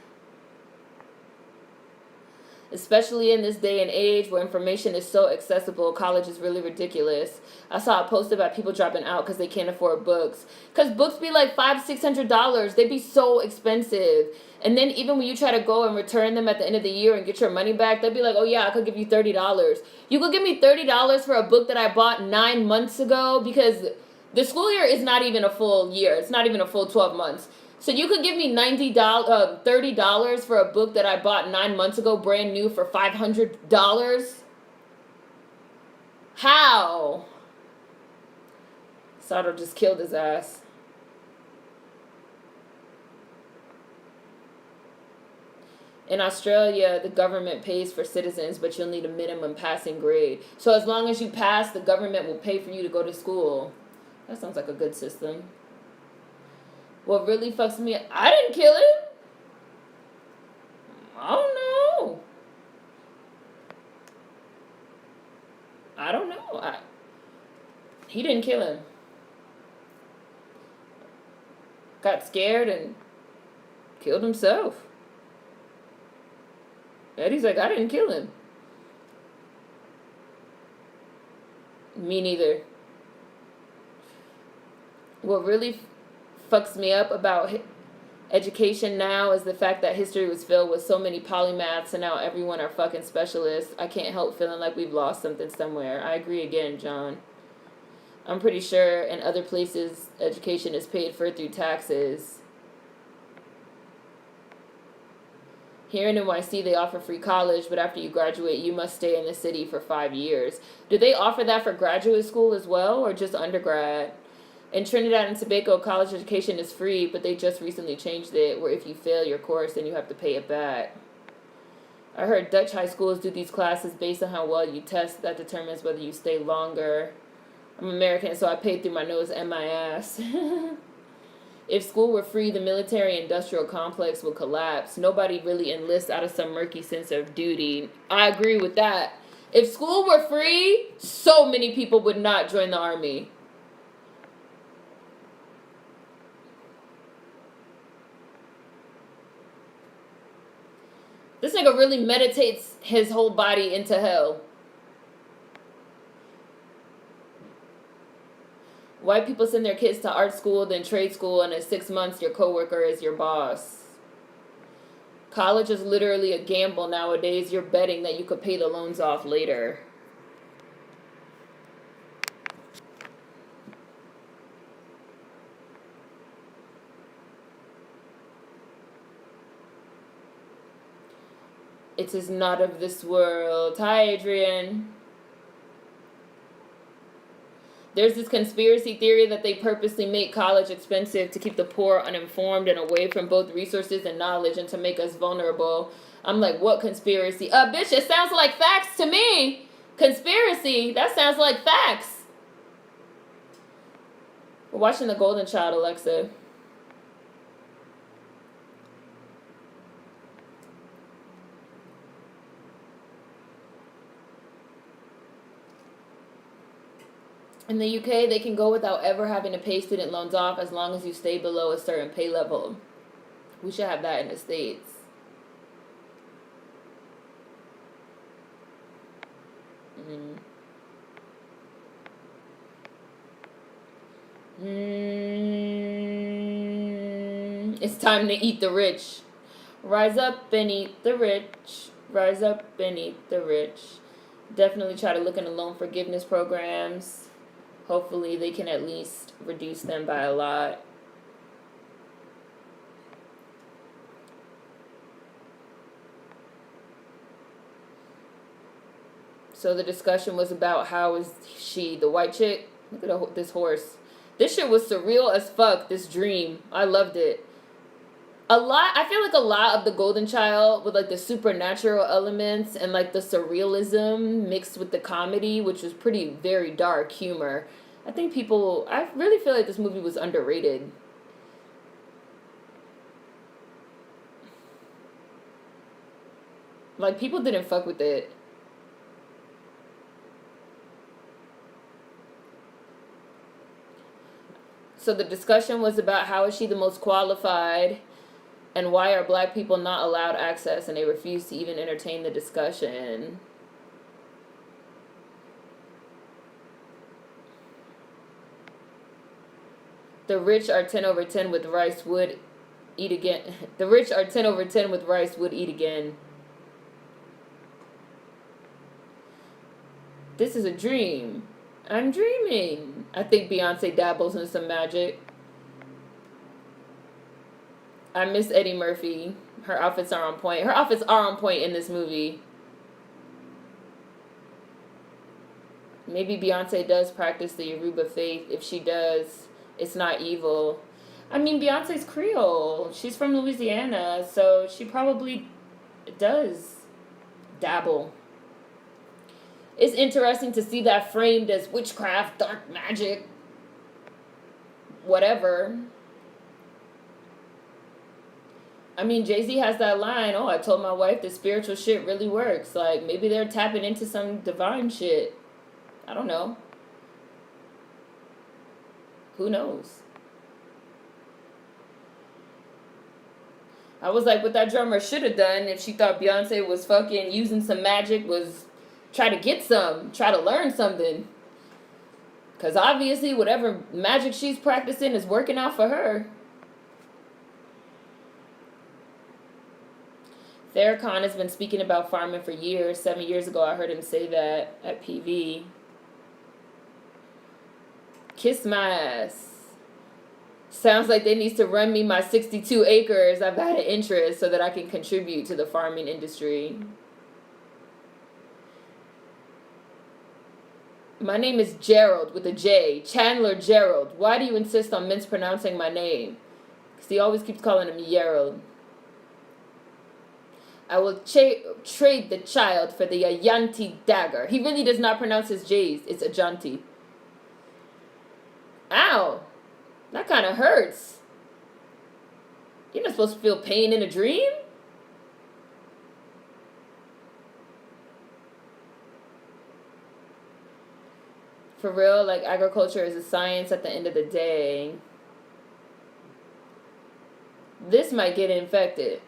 Especially in this day and age where information is so accessible, college is really ridiculous. I saw a post about people dropping out because they can't afford books. Because books be like $500-$600. They be so expensive. And then even when you try to go and return them at the end of the year and get your money back, they'll be like, oh yeah, I could give you $30. You could give me $30 for a book that I bought 9 months ago, because the school year is not even a full year. It's not even a full 12 months. So you could give me $30 for a book that I bought 9 months ago, brand new, for $500? How? Sato just killed his ass. In Australia, the government pays for citizens, but you'll need a minimum passing grade. So as long as you pass, the government will pay for you to go to school. That sounds like a good system. What really fucks me up, I didn't kill him. I don't know. He didn't kill him. Got scared and killed himself. Eddie's like, I didn't kill him. Me neither. What really fucks me up about education now is the fact that history was filled with so many polymaths and now everyone are fucking specialists. I can't help feeling like we've lost something somewhere. I agree again, John. I'm pretty sure in other places education is paid for through taxes. Here in NYC, they offer free college, but after you graduate, you must stay in the city for 5 years. Do they offer that for graduate school as well, or just undergrad? In Trinidad and Tobago, college education is free, but they just recently changed it, where if you fail your course, then you have to pay it back. I heard Dutch high schools do these classes based on how well you test. That determines whether you stay longer. I'm American, so I paid through my nose and my ass. If school were free, the military-industrial complex would collapse. Nobody really enlists out of some murky sense of duty. I agree with that. If school were free, so many people would not join the army. This nigga really meditates his whole body into hell. White people send their kids to art school, then trade school, and in 6 months your coworker is your boss. College is literally a gamble nowadays. You're betting that you could pay the loans off later. It is not of this world. Hi, Adrian. There's this conspiracy theory that they purposely make college expensive to keep the poor uninformed and away from both resources and knowledge and to make us vulnerable. I'm like, what conspiracy? Bitch, it sounds like facts to me. Conspiracy, that sounds like facts. We're watching The Golden Child, Alexa. In the UK, they can go without ever having to pay student loans off as long as you stay below a certain pay level. We should have that in the States. It's time to eat the rich. Rise up and eat the rich. Rise up and eat the rich. Definitely try to look into loan forgiveness programs. Hopefully they can at least reduce them by a lot. So the discussion was about how is she, the white chick? Look at this horse. This shit was surreal as fuck, this dream. I loved it. I feel like a lot of The Golden Child with like the supernatural elements and like the surrealism mixed with the comedy, which was very dark humor. I really feel like this movie was underrated. Like, people didn't fuck with it. So the discussion was about how is she the most qualified and why are black people not allowed access, and they refuse to even entertain the discussion. The rich are 10 over 10 with rice would eat again. The rich are 10 over 10 with rice would eat again. This is a dream. I'm dreaming. I think Beyonce dabbles in some magic. I miss Eddie Murphy. Her outfits are on point. Her outfits are on point in this movie. Maybe Beyonce does practice the Yoruba faith. If she does, it's not evil. I mean, Beyonce's Creole. She's from Louisiana, so she probably does dabble. It's interesting to see that framed as witchcraft, dark magic, whatever. I mean, Jay-Z has that line, I told my wife that spiritual shit really works. Like, maybe they're tapping into some divine shit. I don't know. Who knows? I was like, what that drummer should have done if she thought Beyonce was fucking using some magic was try to learn something. Because obviously whatever magic she's practicing is working out for her. Farrakhan has been speaking about farming for years. 7 years ago, I heard him say that at PV. Kiss my ass. Sounds like they need to run me my 62 acres I've had an interest so that I can contribute to the farming industry. My name is Gerald with a J. Chandler Gerald. Why do you insist on mispronouncing my name? Because he always keeps calling him Gerald. I will trade the child for the Ayanti dagger. He really does not pronounce his J's. It's Ajanti. Ow. That kind of hurts. You're not supposed to feel pain in a dream? For real, like agriculture is a science at the end of the day. This might get infected.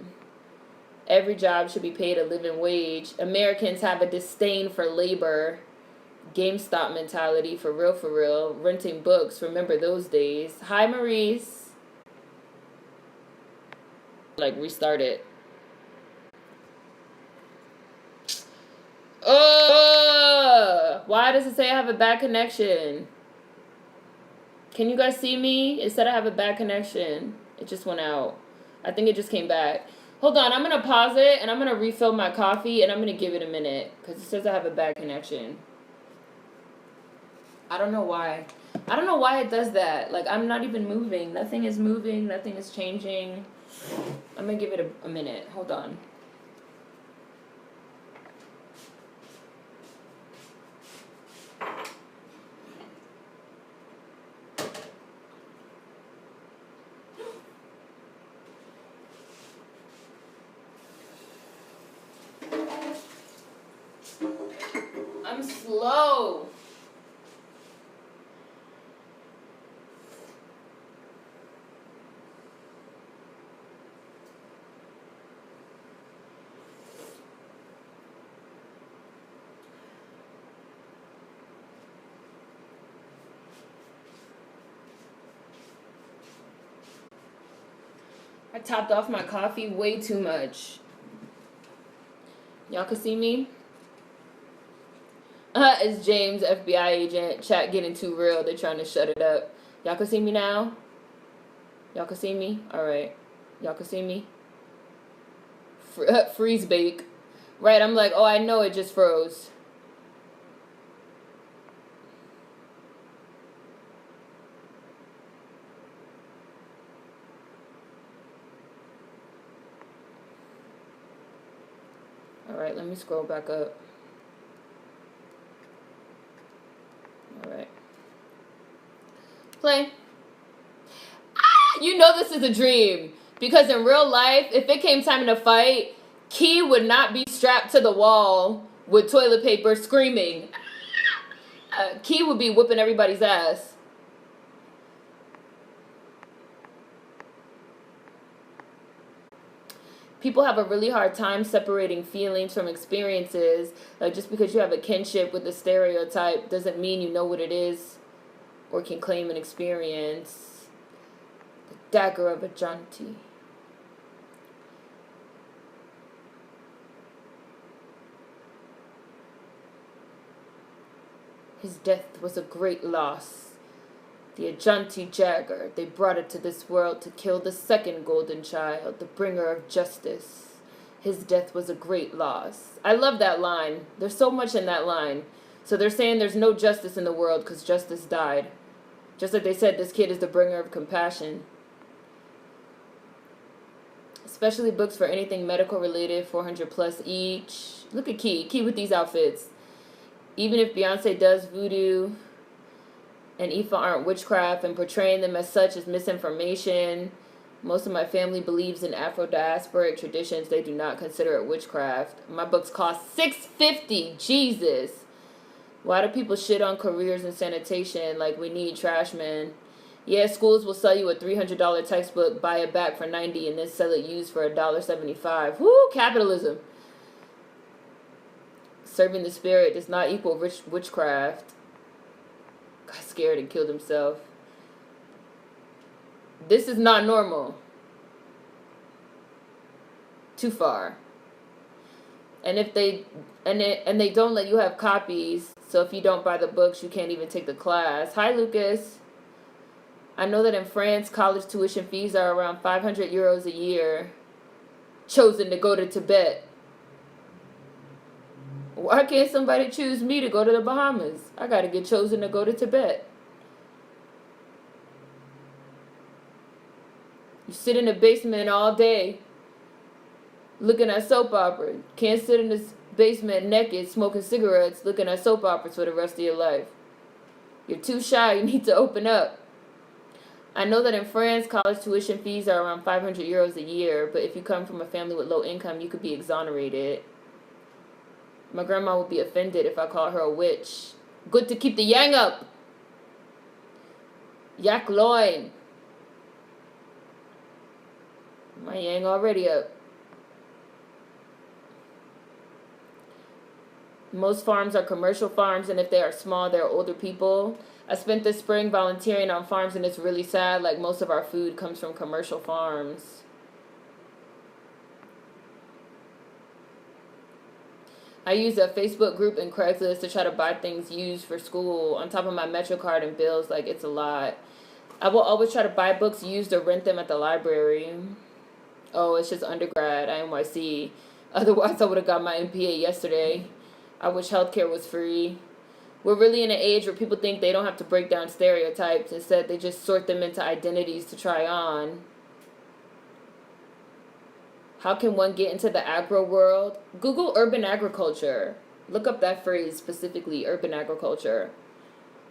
Every job should be paid a living wage. Americans have a disdain for labor. GameStop mentality, for real, for real. Renting books, remember those days. Hi, Maurice. Like, restart it. Why does it say I have a bad connection? Can you guys see me? It said I have a bad connection. It just went out. I think it just came back. Hold on, I'm going to pause it, and I'm going to refill my coffee, and I'm going to give it a minute, because it says I have a bad connection. I don't know why. I don't know why it does that. Like, I'm not even moving. Nothing is moving. Nothing is changing. I'm going to give it a minute. Hold on. I'm slow. I topped off my coffee way too much. Y'all can see me? It's James, FBI agent. Chat getting too real. They're trying to shut it up. Y'all can see me now? Y'all can see me? Alright. Y'all can see me? Freeze bake. Right, I'm like, oh, I know it just froze. Alright, let me scroll back up. Alright. Play. You know this is a dream. Because in real life, if it came time to fight, Key would not be strapped to the wall with toilet paper screaming. Key would be whipping everybody's ass. People have a really hard time separating feelings from experiences. Like, just because you have a kinship with a stereotype doesn't mean you know what it is or can claim an experience. The dagger of Ajanti. His death was a great loss. The Ajanti Jagger, they brought it to this world to kill the second golden child, the bringer of justice. His death was a great loss. I love that line. There's so much in that line. So they're saying there's no justice in the world because justice died. Just like they said, this kid is the bringer of compassion. Especially books for anything medical related, 400 plus each. Look at Key with these outfits. Even if Beyonce does voodoo and Ifa aren't witchcraft, and portraying them as such is misinformation. Most of my family believes in Afro-diasporic traditions. They do not consider it witchcraft. My books cost $6.50. Jesus. Why do people shit on careers and sanitation like we need trash men? Yeah, schools will sell you a $300 textbook, buy it back for $90, and then sell it used for $1.75. Woo, capitalism. Serving the spirit does not equal witchcraft. Got scared and killed himself. This is not normal. Too far. And if they they don't let you have copies, so if you don't buy the books, you can't even take the class. Hi, Lucas. I know that in France, college tuition fees are around 500 euros a year. Chosen to go to Tibet. Why can't somebody choose me to go to the Bahamas? I gotta get chosen to go to Tibet. You sit in the basement all day looking at soap opera. Can't sit in this basement naked smoking cigarettes looking at soap operas for the rest of your life. You're too shy. You need to open up. I know that in France, college tuition fees are around 500 euros a year, but if you come from a family with low income, you could be exonerated. My grandma would be offended if I call her a witch. Good to keep the yang up. Yak loin. My yang already up. Most farms are commercial farms, and if they are small, they're older people. I spent this spring volunteering on farms, and it's really sad. Like, most of our food comes from commercial farms. I use a Facebook group and Craigslist to try to buy things used for school on top of my MetroCard and bills. Like, it's a lot. I will always try to buy books used or rent them at the library. Oh, it's just undergrad, INYC. Otherwise, I would have got my MPA yesterday. I wish healthcare was free. We're really in an age where people think they don't have to break down stereotypes. Instead, they just sort them into identities to try on. How can one get into the agro world? Google urban agriculture. Look up that phrase specifically, urban agriculture.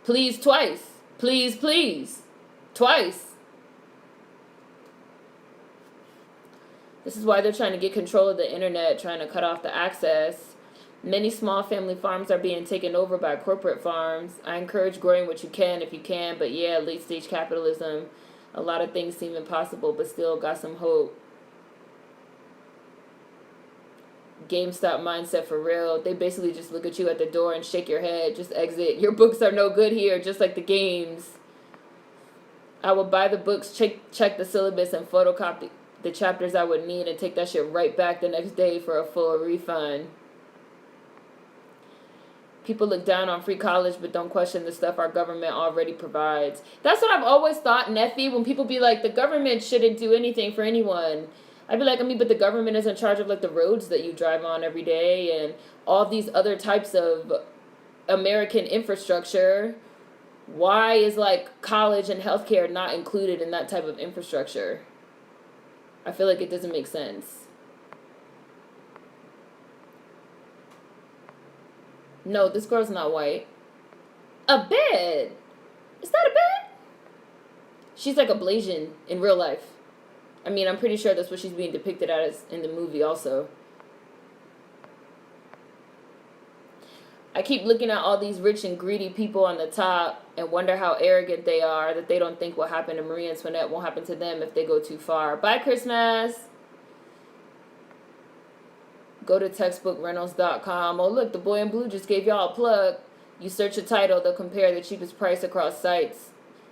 Please, twice. Please, please. Twice. This is why they're trying to get control of the internet, trying to cut off the access. Many small family farms are being taken over by corporate farms. I encourage growing what you can if you can, but yeah, late stage capitalism. A lot of things seem impossible, but still got some hope. GameStop mindset for real. They basically just look at you at the door and shake your head. Just exit. Your books are no good here, just like the games. I would buy the books, check the syllabus, and photocopy the chapters I would need and take that shit right back the next day for a full refund. People look down on free college but don't question the stuff our government already provides. That's what I've always thought, Neffy, when people be like, the government shouldn't do anything for anyone. I'd be like, but the government is in charge of, like, the roads that you drive on every day and all these other types of American infrastructure. Why is, like, college and healthcare not included in that type of infrastructure? I feel like it doesn't make sense. No, this girl's not white. A bed? Is that a bed? She's like a Blasian in real life. I mean, I'm pretty sure that's what she's being depicted as in the movie also. I keep looking at all these rich and greedy people on the top and wonder how arrogant they are that they don't think what happened to Marie Antoinette won't happen to them if they go too far. Bye, Christmas. Go to textbookrentals.com. Oh, look, the boy in blue just gave y'all a plug. You search a title, they'll compare the cheapest price across sites.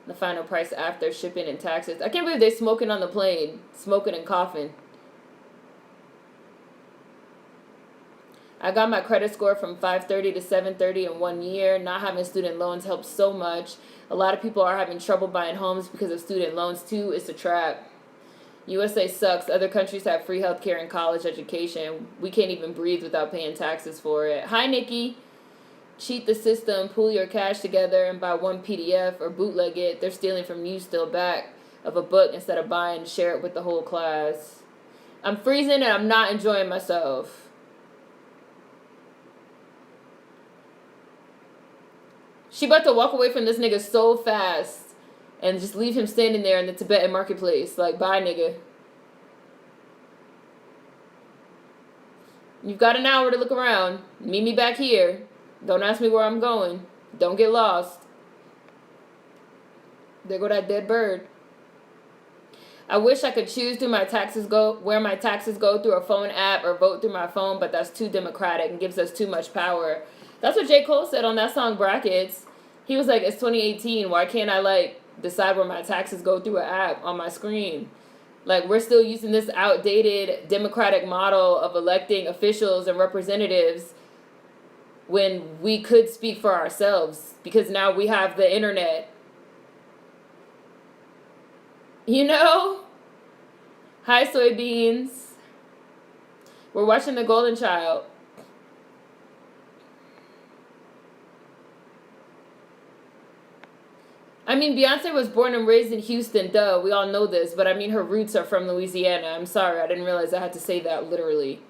The final price after shipping and taxes. I can't believe they're smoking on the plane. Smoking and coughing. I got my credit score from 530 to 730 in 1 year. Not having student loans helps so much. A lot of people are having trouble buying homes because of student loans too. It's a trap. USA sucks. Other countries have free healthcare and college education. We can't even breathe without paying taxes for it. Hi, Nikki. Cheat the system, pool your cash together, and buy one PDF or bootleg it. They're stealing from you still back of a book instead of buying and share it with the whole class. I'm freezing and I'm not enjoying myself. She about to walk away from this nigga so fast and just leave him standing there in the Tibetan marketplace. Like, bye, nigga. You've got an hour to look around. Meet me back here. Don't ask me where I'm going. Don't get lost. There go that dead bird. I wish I could choose where my taxes go through a phone app or vote through my phone, but that's too democratic and gives us too much power. That's what J. Cole said on that song Brackets. He was like, it's 2018. Why can't I, like, decide where my taxes go through an app on my screen? Like, we're still using this outdated democratic model of electing officials and representatives when we could speak for ourselves because now we have the internet. You know? Hi, soybeans. We're watching The Golden Child. I mean, Beyonce was born and raised in Houston, duh. We all know this, but I mean, her roots are from Louisiana. I'm sorry, I didn't realize I had to say that literally.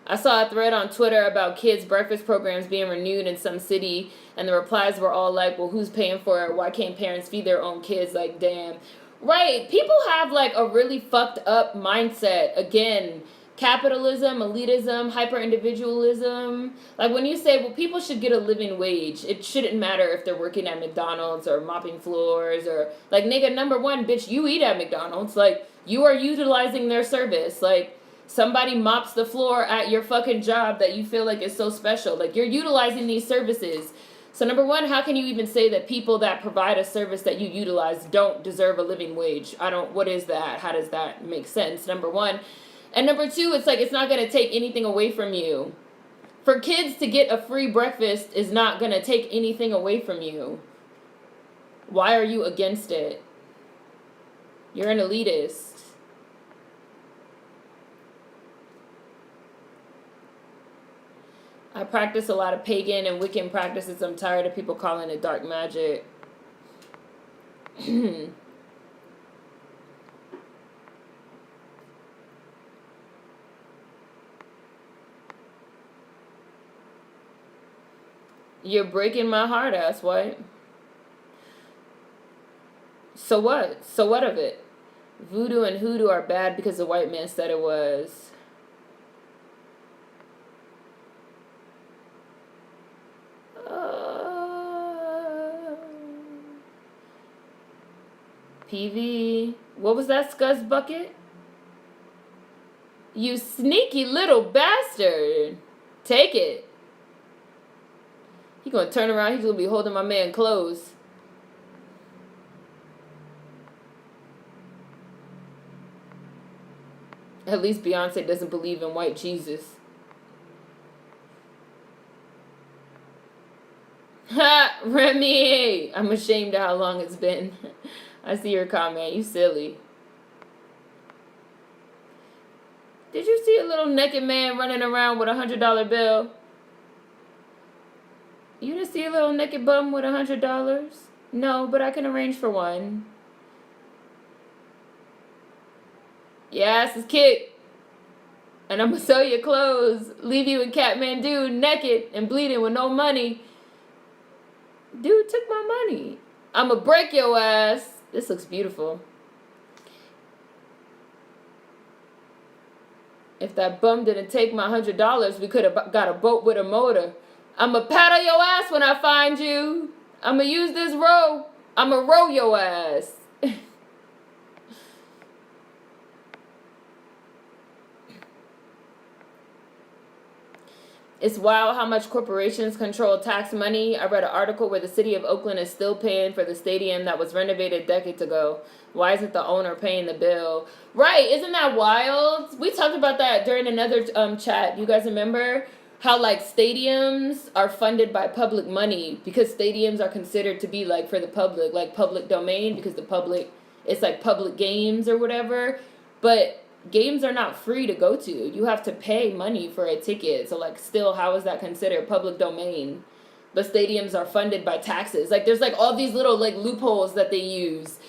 I saw a thread on Twitter about kids' breakfast programs being renewed in some city, and the replies were all like, well, who's paying for it? Why can't parents feed their own kids? Like, damn. Right. People have, like, a really fucked up mindset. Again, capitalism, elitism, hyper-individualism. Like, when you say, well, people should get a living wage, it shouldn't matter if they're working at McDonald's or mopping floors or, like, nigga, number one, bitch, you eat at McDonald's. Like, you are utilizing their service. Like, somebody mops the floor at your fucking job that you feel like is so special. Like, you're utilizing these services. So number one, how can you even say that people that provide a service that you utilize don't deserve a living wage? What is that? How does that make sense? Number one. And number two, it's like, it's not going to take anything away from you. For kids to get a free breakfast is not going to take anything away from you. Why are you against it? You're an elitist. I practice a lot of pagan and Wiccan practices. I'm tired of people calling it dark magic. You're breaking my heart, ass white. So what? So what of it? Voodoo and hoodoo are bad because the white man said it was. PV. What was that, Scuzz Bucket? You sneaky little bastard. Take it. He gonna turn around. He's gonna be holding my man close. At least Beyonce doesn't believe in white Jesus. Ha! Remy! I'm ashamed of how long it's been. I see your comment. You silly. Did you see a little naked man running around with $100 bill? You didn't see a little naked bum with $100? No, but I can arrange for one. Your ass is kicked. And I'm gonna sell your clothes. Leave you in Kathmandu naked and bleeding with no money. Dude took my money. I'm gonna break your ass. This looks beautiful. If that bum didn't take my $100, we could have got a boat with a motor. I'ma paddle your ass when I find you. I'ma use this row. I'ma row your ass. It's wild how much corporations control tax money. I read an article where the city of Oakland is still paying for the stadium that was renovated decades ago. Why isn't the owner paying the bill? Right, isn't that wild? We talked about that during another chat. You guys remember how, like, stadiums are funded by public money because stadiums are considered to be, like, for the public, like public domain, because the public, it's like public games or whatever. But games are not free to go to. You have to pay money for a ticket. So, like, still, how is that considered public domain? But stadiums are funded by taxes. Like, there's, like, all these little, like, loopholes that they use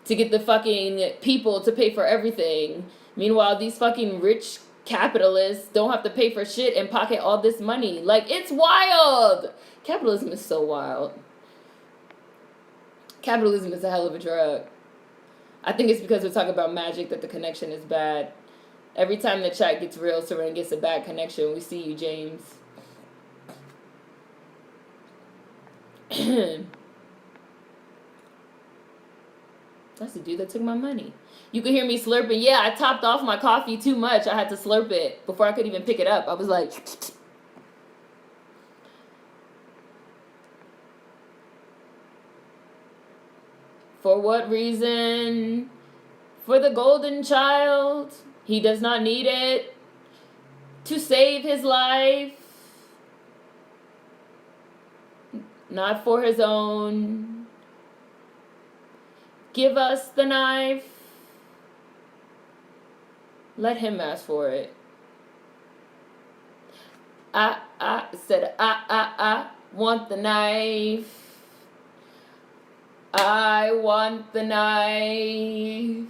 to get the fucking people to pay for everything. Meanwhile, these fucking rich capitalists don't have to pay for shit and pocket all this money. Like, it's wild. Capitalism is so wild. Capitalism is a hell of a drug. I think it's because we're talking about magic that the connection is bad. Every time the chat gets real, Seren gets a bad connection. We see you, James. That's the dude that took my money. You can hear me slurping. Yeah, I topped off my coffee too much. I had to slurp it before I could even pick it up. I was like... For what reason? For the golden child. He does not need it to save his life. Not for his own. Give us the knife. Let him ask for it. Said I want the knife. I want the knife.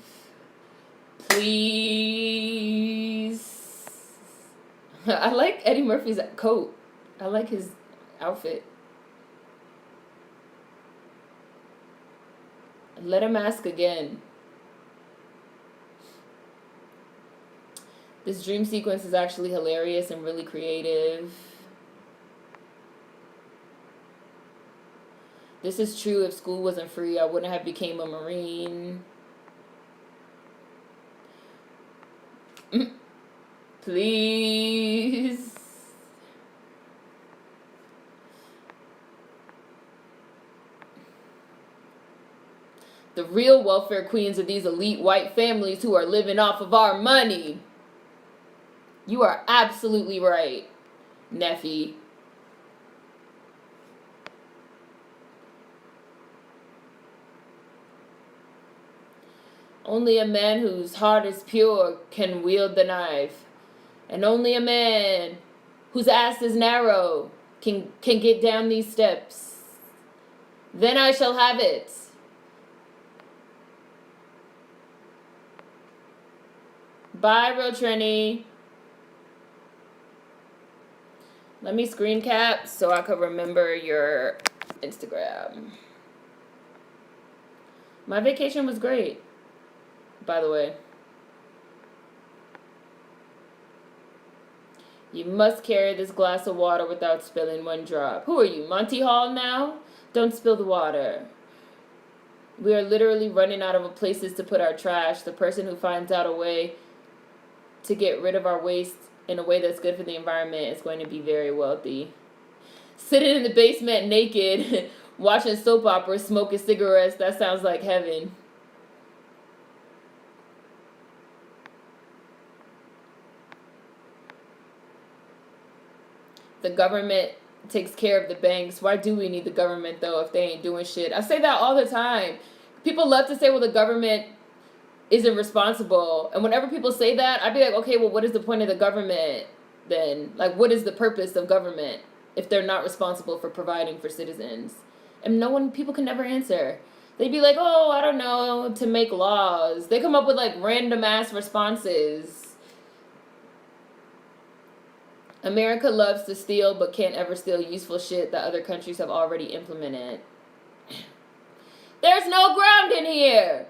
Please. I like Eddie Murphy's coat. I like his outfit. Let him ask again. This dream sequence is actually hilarious and really creative. This is true. If school wasn't free, I wouldn't have became a Marine. Please. The real welfare queens are these elite white families who are living off of our money. You are absolutely right, Neffy. Only a man whose heart is pure can wield the knife. And only a man whose ass is narrow can get down these steps. Then I shall have it. Bye, Real Trini. Let me screen cap so I can remember your Instagram. My vacation was great, by the way. You must carry this glass of water without spilling one drop. Who are you, Monty Hall now? Don't spill the water. We are literally running out of places to put our trash. The person who finds out a way to get rid of our waste in a way that's good for the environment is going to be very wealthy. Sitting in the basement naked, watching soap operas, smoking cigarettes, that sounds like heaven. The government takes care of the banks. Why do we need the government, though, if they ain't doing shit? I say that all the time. People love to say, well, the government isn't responsible. And whenever people say that, I'd be like, okay, well, what is the point of the government then? Like, what is the purpose of government if they're not responsible for providing for citizens? And people can never answer. They'd be like, oh, I don't know, to make laws. They come up with, like, random-ass responses. America loves to steal but can't ever steal useful shit that other countries have already implemented. There's no ground in here!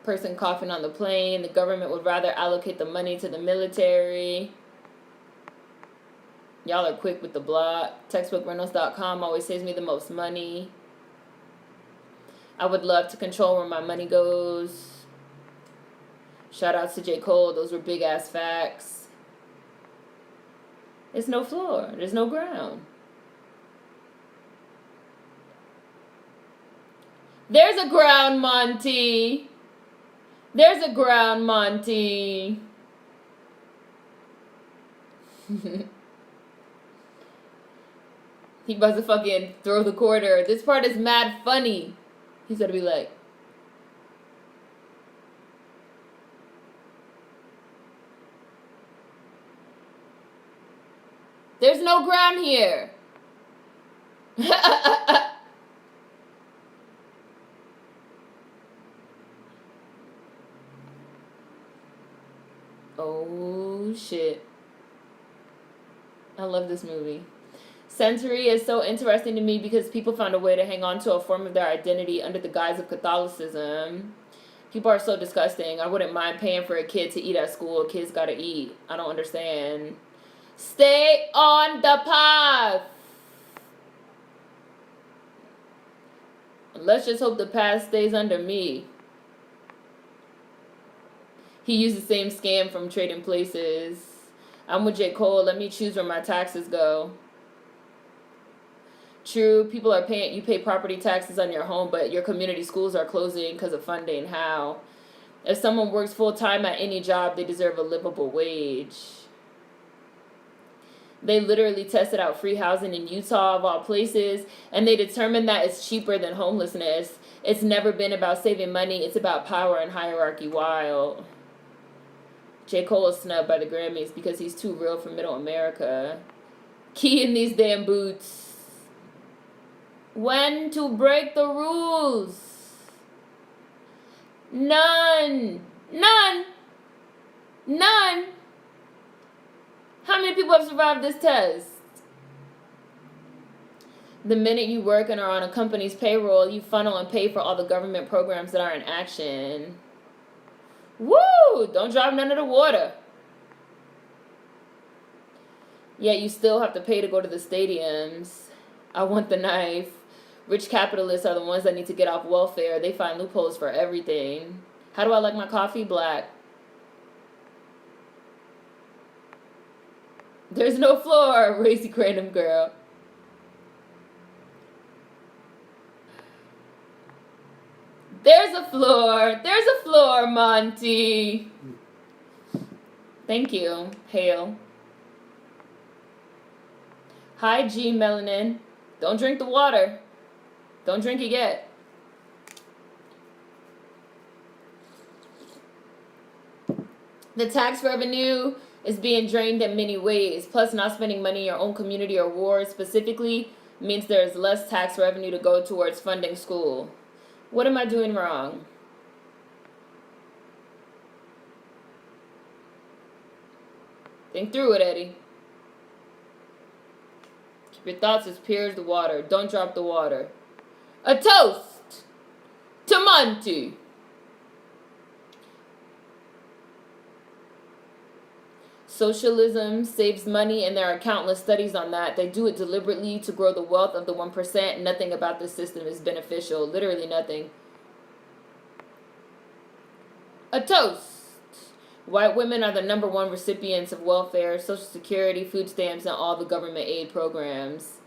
Person coughing on the plane. The government would rather allocate the money to the military. Y'all are quick with the block. Textbookrentals.com always saves me the most money. I would love to control where my money goes. Shout outs to J. Cole. Those were big ass facts. There's no floor. There's no ground. There's a ground, Monty. There's a ground, Monty. He about to fucking throw the quarter. This part is mad funny. He's gonna be like, there's no ground here. Oh, shit. I love this movie. Sensory is so interesting to me because people found a way to hang on to a form of their identity under the guise of Catholicism. People are so disgusting. I wouldn't mind paying for a kid to eat at school. Kids gotta eat. I don't understand. Stay on the path. Let's just hope the path stays under me. He used the same scam from Trading Places. I'm with J. Cole. Let me choose where my taxes go. True, people are paying. You pay property taxes on your home, but your community schools are closing because of funding. How? If someone works full-time at any job, they deserve a livable wage. They literally tested out free housing in Utah, of all places, and they determined that it's cheaper than homelessness. It's never been about saving money. It's about power and hierarchy. Wild. J. Cole is snubbed by the Grammys because he's too real for middle America. Key in these damn boots. When to break the rules? None. None. None. How many people have survived this test? The minute you work and are on a company's payroll, you funnel and pay for all the government programs that are in action. Woo! Don't drop none of the water. Yet you still have to pay to go to the stadiums. I want the knife. Rich capitalists are the ones that need to get off welfare. They find loopholes for everything. How do I like my coffee? Black. There's no floor. Racy Crandom girl. There's a floor. There's a floor, Monty. Thank you. Hail. Hi, G Melanin. Don't drink the water. Don't drink it yet. The tax revenue is being drained in many ways. Plus, not spending money in your own community or ward specifically means there is less tax revenue to go towards funding school. What am I doing wrong? Think through it, Eddie. Keep your thoughts as pure as the water. Don't drop the water. A toast to Monty. Socialism saves money, and there are countless studies on that. They do it deliberately to grow the wealth of the 1%. Nothing about this system is beneficial. Literally nothing. A toast. White women are the #1 recipients of welfare, Social Security, food stamps, and all the government aid programs.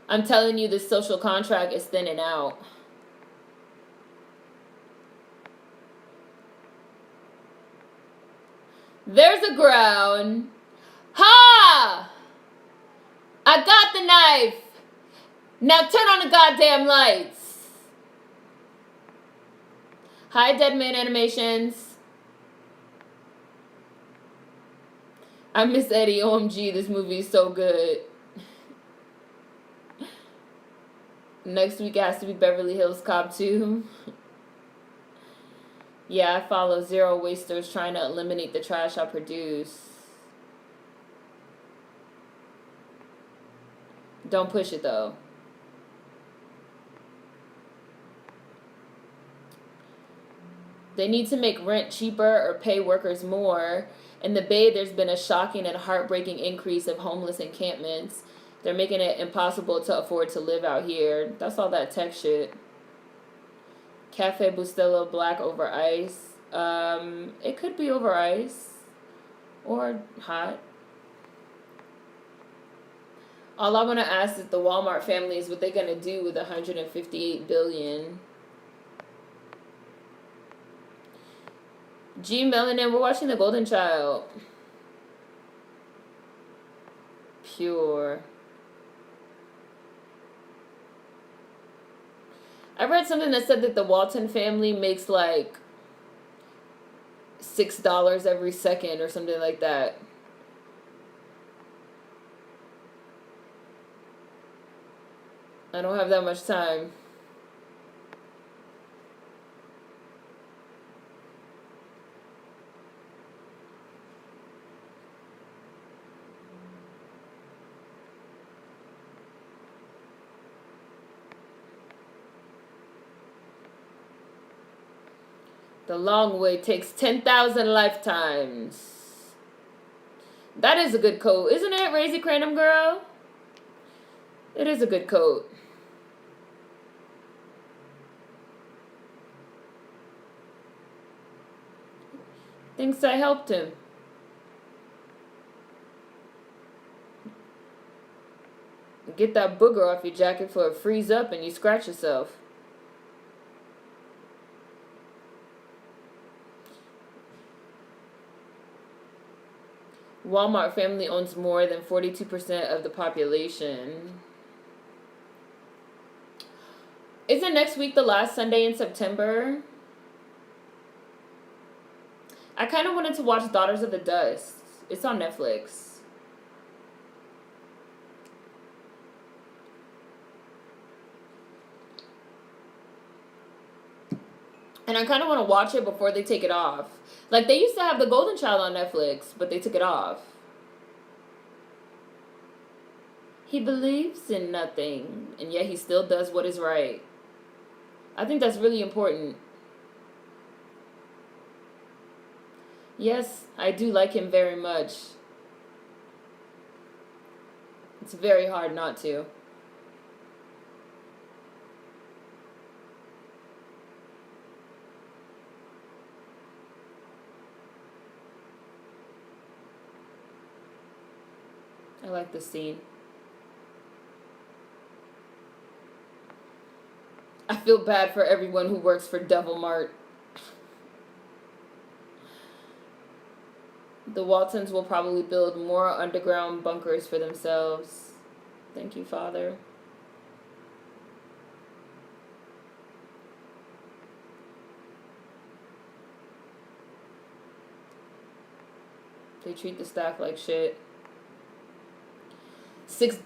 I'm telling you, this social contract is thinning out. There's a ground. Ha! I got the knife. Now turn on the goddamn lights. Hi, Dead Man Animations. I miss Eddie. OMG, this movie is so good. Next week it has to be Beverly Hills Cop 2. Yeah, I follow Zero Wasters trying to eliminate the trash I produce. Don't push it though. They need to make rent cheaper or pay workers more. In the Bay, there's been a shocking and heartbreaking increase of homeless encampments. They're making it impossible to afford to live out here. That's all that tech shit. Cafe Bustelo black over ice. It could be over ice. Or hot. All I want to ask is the Walmart family is what they're going to do with $158 billion. G Melanin, we're watching The Golden Child. Pure. I read something that said that the Walton family makes like $6 every second or something like that. I don't have that much time. The long way takes 10,000 lifetimes. That is a good quote, isn't it, Razy Crandom Girl? It is a good quote. Thinks I helped him. Get that booger off your jacket before it frees up and you scratch yourself. Walmart family owns more than 42% of the population. Isn't next week the last Sunday in September? I kind of wanted to watch Daughters of the Dust. It's on Netflix. And I kind of want to watch it before they take it off. Like, they used to have The Golden Child on Netflix, but they took it off. He believes in nothing, and yet he still does what is right. I think that's really important. Yes, I do like him very much. It's very hard not to. I like this scene. I feel bad for everyone who works for Devil Mart. The Waltons will probably build more underground bunkers for themselves. Thank you, Father. They treat the staff like shit.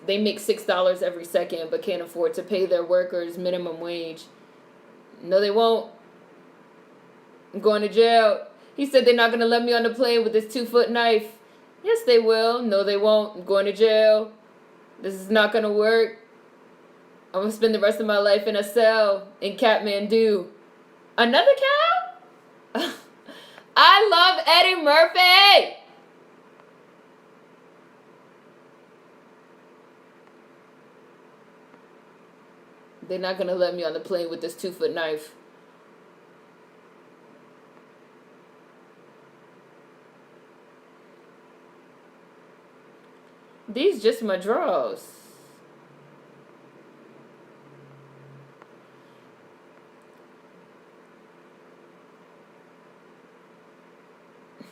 They make $6 every second, but can't afford to pay their workers minimum wage. No, they won't. I'm going to jail. He said they're not going to let me on the plane with this 2-foot knife. Yes, they will. No, they won't. I'm going to jail. This is not going to work. I'm going to spend the rest of my life in a cell in Kathmandu. Another cow? I love Eddie Murphy. They're not going to let me on the plane with this 2-foot knife. These just my drawers.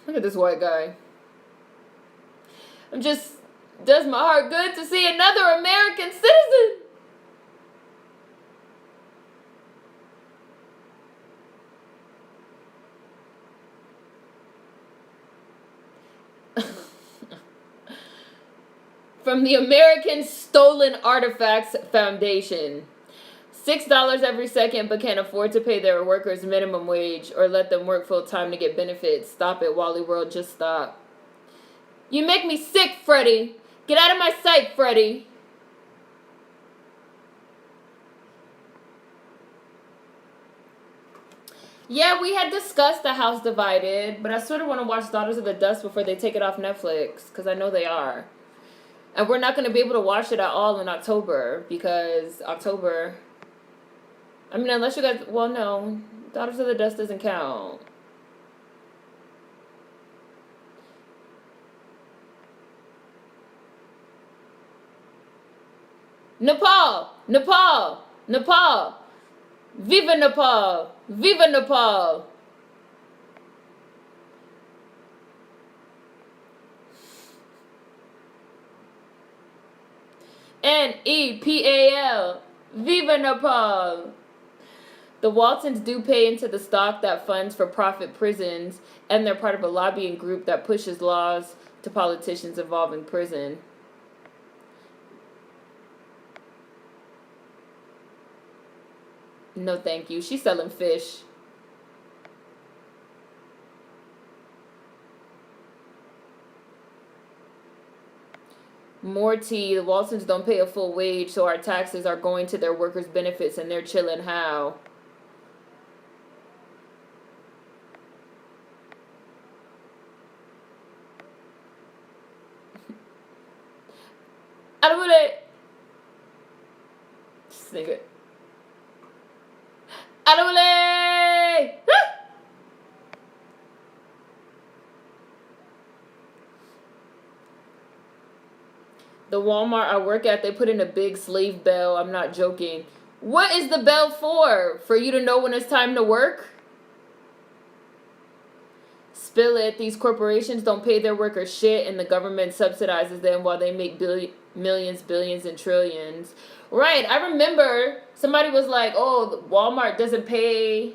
Look at this white guy. Does my heart good to see another American citizen. From the American Stolen Artifacts Foundation. $6 every second, but can't afford to pay their workers minimum wage or let them work full time to get benefits. Stop it, Wally World. Just stop. You make me sick, Freddie. Get out of my sight, Freddie. Yeah, we had discussed The House Divided, but I sort of want to watch Daughters of the Dust before they take it off Netflix, because I know they are. And we're not going to be able to watch it at all in October, because October... I mean, unless you guys... Well, no. Daughters of the Dust doesn't count. Nepal! Nepal! Nepal! Viva Nepal! Viva Nepal! Nepal. Viva Nepal. The Waltons do pay into the stock that funds for-profit prisons, and they're part of a lobbying group that pushes laws to politicians involved in prison. No, thank you. She's selling fish. More tea. The Waltons don't pay a full wage, so our taxes are going to their workers' benefits, and they're chilling how? I don't want it. Sing it. I don't want it. The Walmart I work at, they put in a big slave bell. I'm not joking. What is the bell for? For you to know when it's time to work? Spill it. These corporations don't pay their workers shit, and the government subsidizes them while they make millions, billions, and trillions. Right. I remember somebody was like, oh, Walmart doesn't pay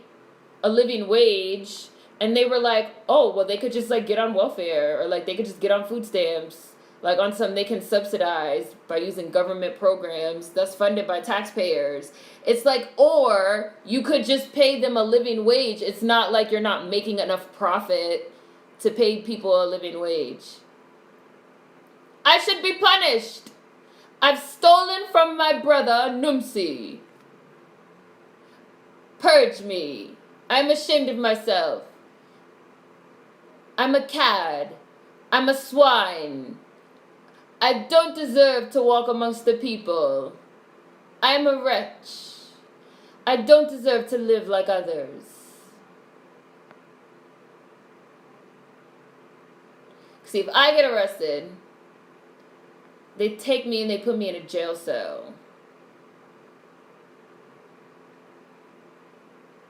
a living wage And they were like, oh, well, they could just like get on welfare, or like they could just get on food stamps, like on some they can subsidize by using government programs that's funded by taxpayers. It's like, or you could just pay them a living wage. It's not like you're not making enough profit to pay people a living wage. I should be punished. I've stolen from my brother Numsi. Purge me. I'm ashamed of myself. I'm a cad. I'm a swine. I don't deserve to walk amongst the people. I'm a wretch. I don't deserve to live like others. See, if I get arrested, they take me and they put me in a jail cell.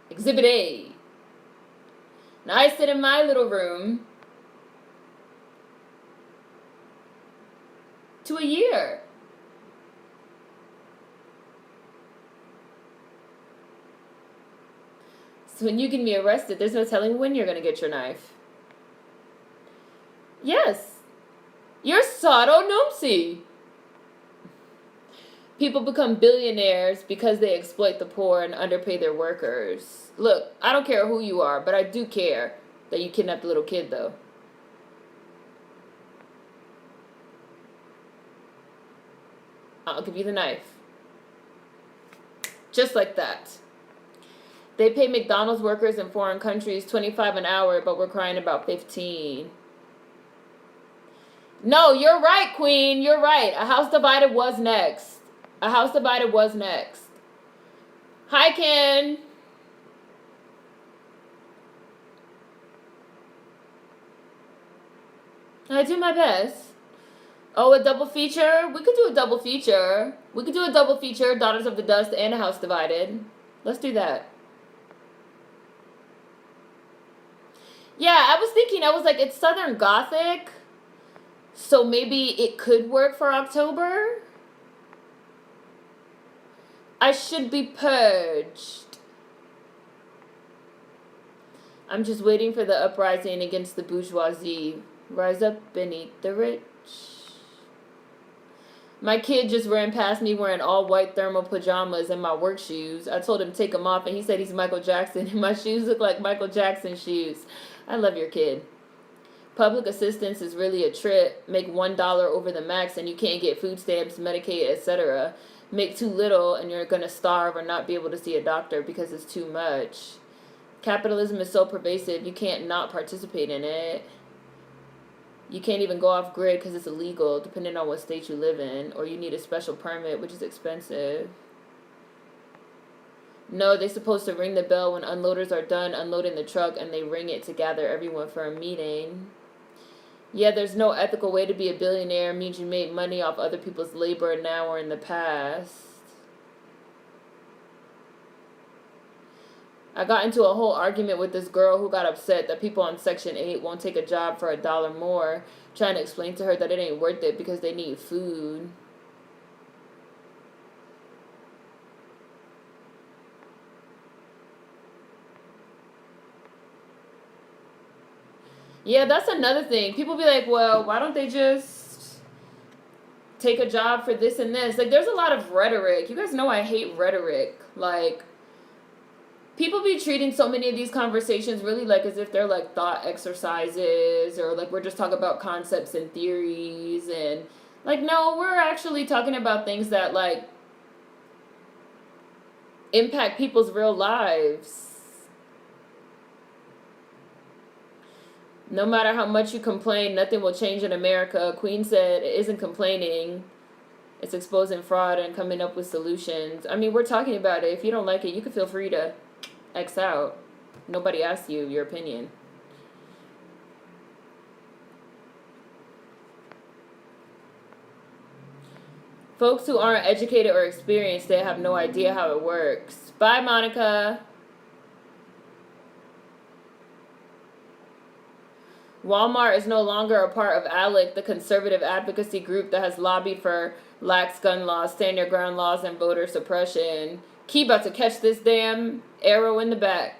Exhibit A. Now I sit in my little room to a year. So when you can be arrested, there's no telling when you're going to get your knife. Yes. You're Sato Numsi. People become billionaires because they exploit the poor and underpay their workers. Look, I don't care who you are, but I do care that you kidnapped a little kid, though. I'll give you the knife. Just like that. They pay McDonald's workers in foreign countries $25 an hour, but we're crying about 15. No, you're right, Queen. You're right. A House Divided was next. A House Divided was next. Hi, Ken. I do my best. Oh, a double feature? We could do a double feature. We could do a double feature, Daughters of the Dust and A House Divided. Let's do that. Yeah, I was thinking, I was like, it's Southern Gothic, so maybe it could work for October. I should be purged. I'm just waiting for the uprising against the bourgeoisie. Rise up beneath the rich. My kid just ran past me wearing all white thermal pajamas and my work shoes. I told him to take them off, and he said he's Michael Jackson, and my shoes look like Michael Jackson shoes. I love your kid. Public assistance is really a trip. Make $1 over the max, and you can't get food stamps, Medicaid, etc. Make too little, and you're going to starve or not be able to see a doctor because it's too much. Capitalism is so pervasive, you can't not participate in it. You can't even go off grid because it's illegal, depending on what state you live in, or you need a special permit, which is expensive. No, they're supposed to ring the bell when unloaders are done unloading the truck, and they ring it to gather everyone for a meeting. Yeah, there's no ethical way to be a billionaire. It means you made money off other people's labor now or in the past. I got into a whole argument with this girl who got upset that people on Section 8 won't take a job for $1 more, trying to explain to her that it ain't worth it because they need food. Yeah, that's another thing. People be like, well, why don't they just take a job for this and this? Like, there's a lot of rhetoric. You guys know I hate rhetoric. Like, people be treating so many of these conversations really like as if they're like thought exercises, or like we're just talking about concepts and theories, and like, no, we're actually talking about things that like impact people's real lives. No matter how much you complain, nothing will change in America. Queen said it isn't complaining. It's exposing fraud and coming up with solutions. I mean, we're talking about it. If you don't like it, you can feel free to X out. Nobody asked you your opinion. Folks who aren't educated or experienced, they have no idea how it works. Bye, Monica. Walmart is no longer a part of ALEC, the conservative advocacy group that has lobbied for lax gun laws, stand your ground laws, and voter suppression. Key about to catch this damn arrow in the back.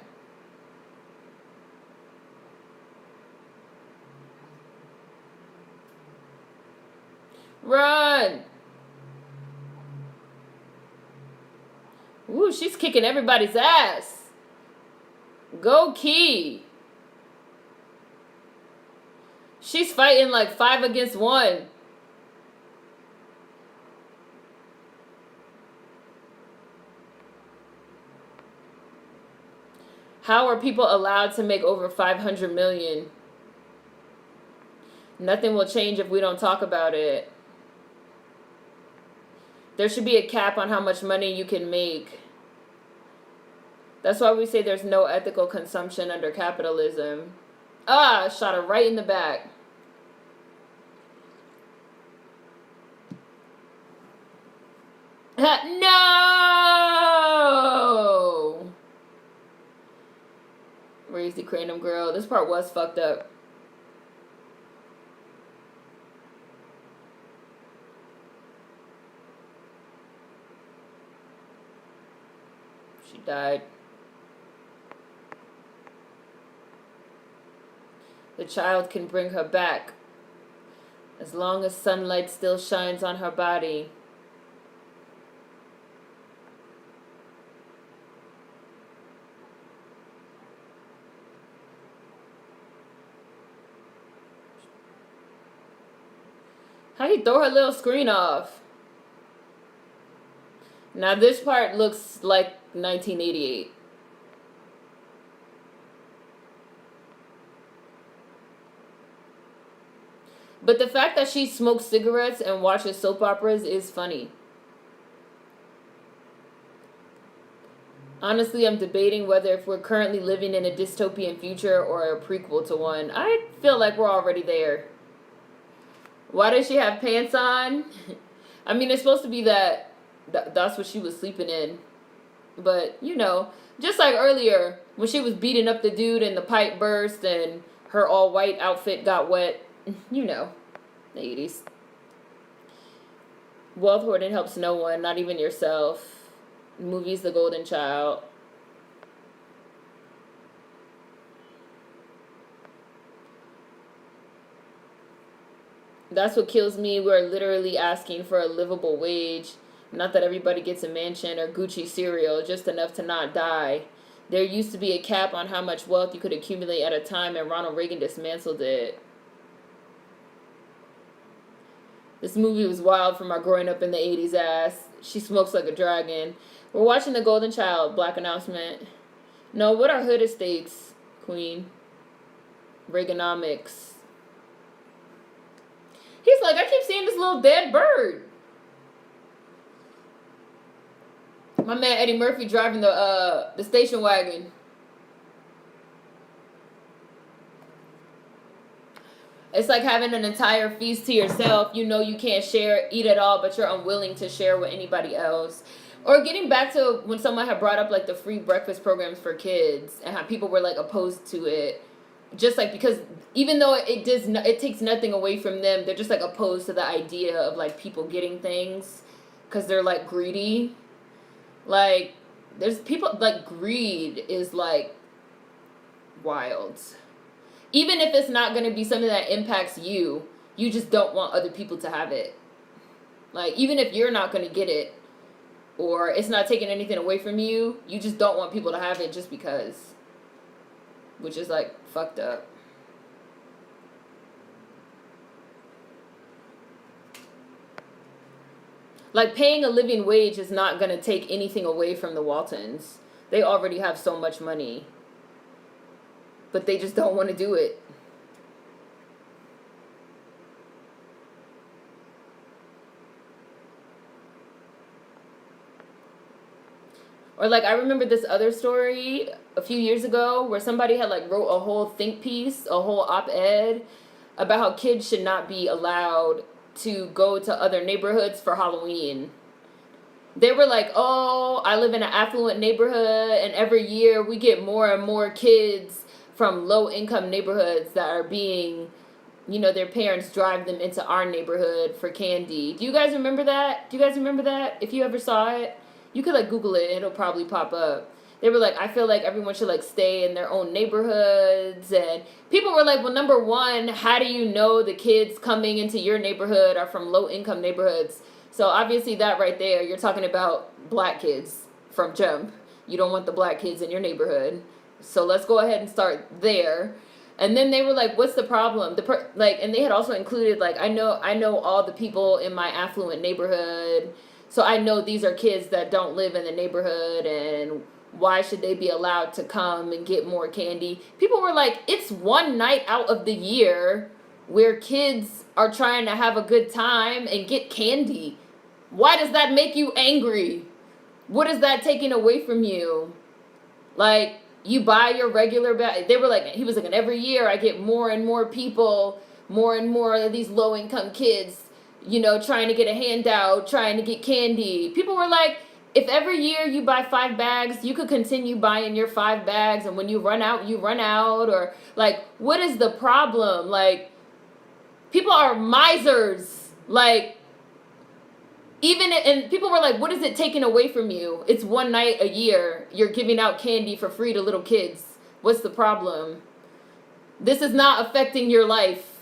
Run! Ooh, she's kicking everybody's ass. Go Key. She's fighting like 5 against 1. How are people allowed to make over 500 million? Nothing will change if we don't talk about it. There should be a cap on how much money you can make. That's why we say there's no ethical consumption under capitalism. Ah, shot her right in the back. No! Raise the cranium girl. This part was fucked up. She died. The child can bring her back as long as sunlight still shines on her body. How you throw her little screen off? Now this part looks like 1988. But the fact that she smokes cigarettes and watches soap operas is funny. Honestly, I'm debating whether if we're currently living in a dystopian future or a prequel to one. I feel like we're already there. Why does she have pants on? I mean, it's supposed to be that's what she was sleeping in. But, you know, just like earlier, when she was beating up the dude and the pipe burst and her all-white outfit got wet. You know, the 80s. Wealth hoarding helps no one, not even yourself. Movies The Golden Child. That's what kills me. We're literally asking for a livable wage. Not that everybody gets a mansion or Gucci cereal, just enough to not die. There used to be a cap on how much wealth you could accumulate at a time, and Ronald Reagan dismantled it. This movie was wild from our growing up in the 80s ass. She smokes like a dragon. We're watching The Golden Child. Black announcement. No, what are hood estates, Queen? Reaganomics. He's like, I keep seeing this little dead bird. My man Eddie Murphy driving the station wagon. It's like having an entire feast to yourself. You know you can't share, eat it all, but you're unwilling to share with anybody else. Or getting back to when someone had brought up like the free breakfast programs for kids and how people were like opposed to it. Just like because even though it takes nothing away from them, they're just like opposed to the idea of like people getting things because they're like greedy. Like there's people like greed is like wild. Even if it's not going to be something that impacts you, you just don't want other people to have it. Like, even if you're not going to get it, or it's not taking anything away from you, you just don't want people to have it just because. Which is, like, fucked up. Like, paying a living wage is not going to take anything away from the Waltons. They already have so much money. But they just don't want to do it. Or like I remember this other story a few years ago where somebody had like wrote a whole think piece, a whole op-ed about how kids should not be allowed to go to other neighborhoods for Halloween. They were like, oh, I live in an affluent neighborhood and every year we get more and more kids from low-income neighborhoods that are being, you know, their parents drive them into our neighborhood for candy. Do you guys remember that? If you ever saw it, you could, like, Google it and it'll probably pop up. They were like, I feel like everyone should like stay in their own neighborhoods. And people were like, well, number one, how do you know the kids coming into your neighborhood are from low income neighborhoods? So obviously that right there, you're talking about black kids from jump. You don't want the black kids in your neighborhood. So let's go ahead and start there. And then they were like, what's the problem? And they had also included like, I know all the people in my affluent neighborhood. So I know these are kids that don't live in the neighborhood, and why should they be allowed to come and get more candy? People were like, it's one night out of the year where kids are trying to have a good time and get candy. Why does that make you angry? What is that taking away from you? Like, you buy your regular bag. They were like, he was like, and every year I get more and more people, more and more of these low income kids, trying to get a handout, trying to get candy. People were like, if every year you buy 5 bags, you could continue buying your 5 bags, and when you run out, you run out. Or like, what is the problem? Like, people are misers. Like, and people were like, what is it taking away from you? It's one night a year. You're giving out candy for free to little kids. What's the problem? This is not affecting your life.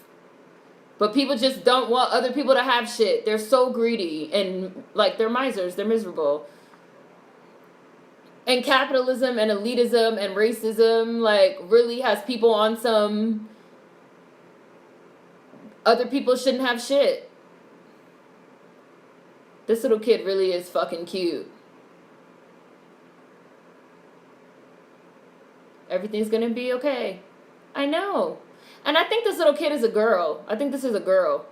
But people just don't want other people to have shit. They're so greedy, and like, they're misers. They're miserable. And capitalism and elitism and racism like really has people on some other people shouldn't have shit. This little kid really is fucking cute. Everything's gonna be okay. I know. And I think this little kid is a girl. I think this is a girl.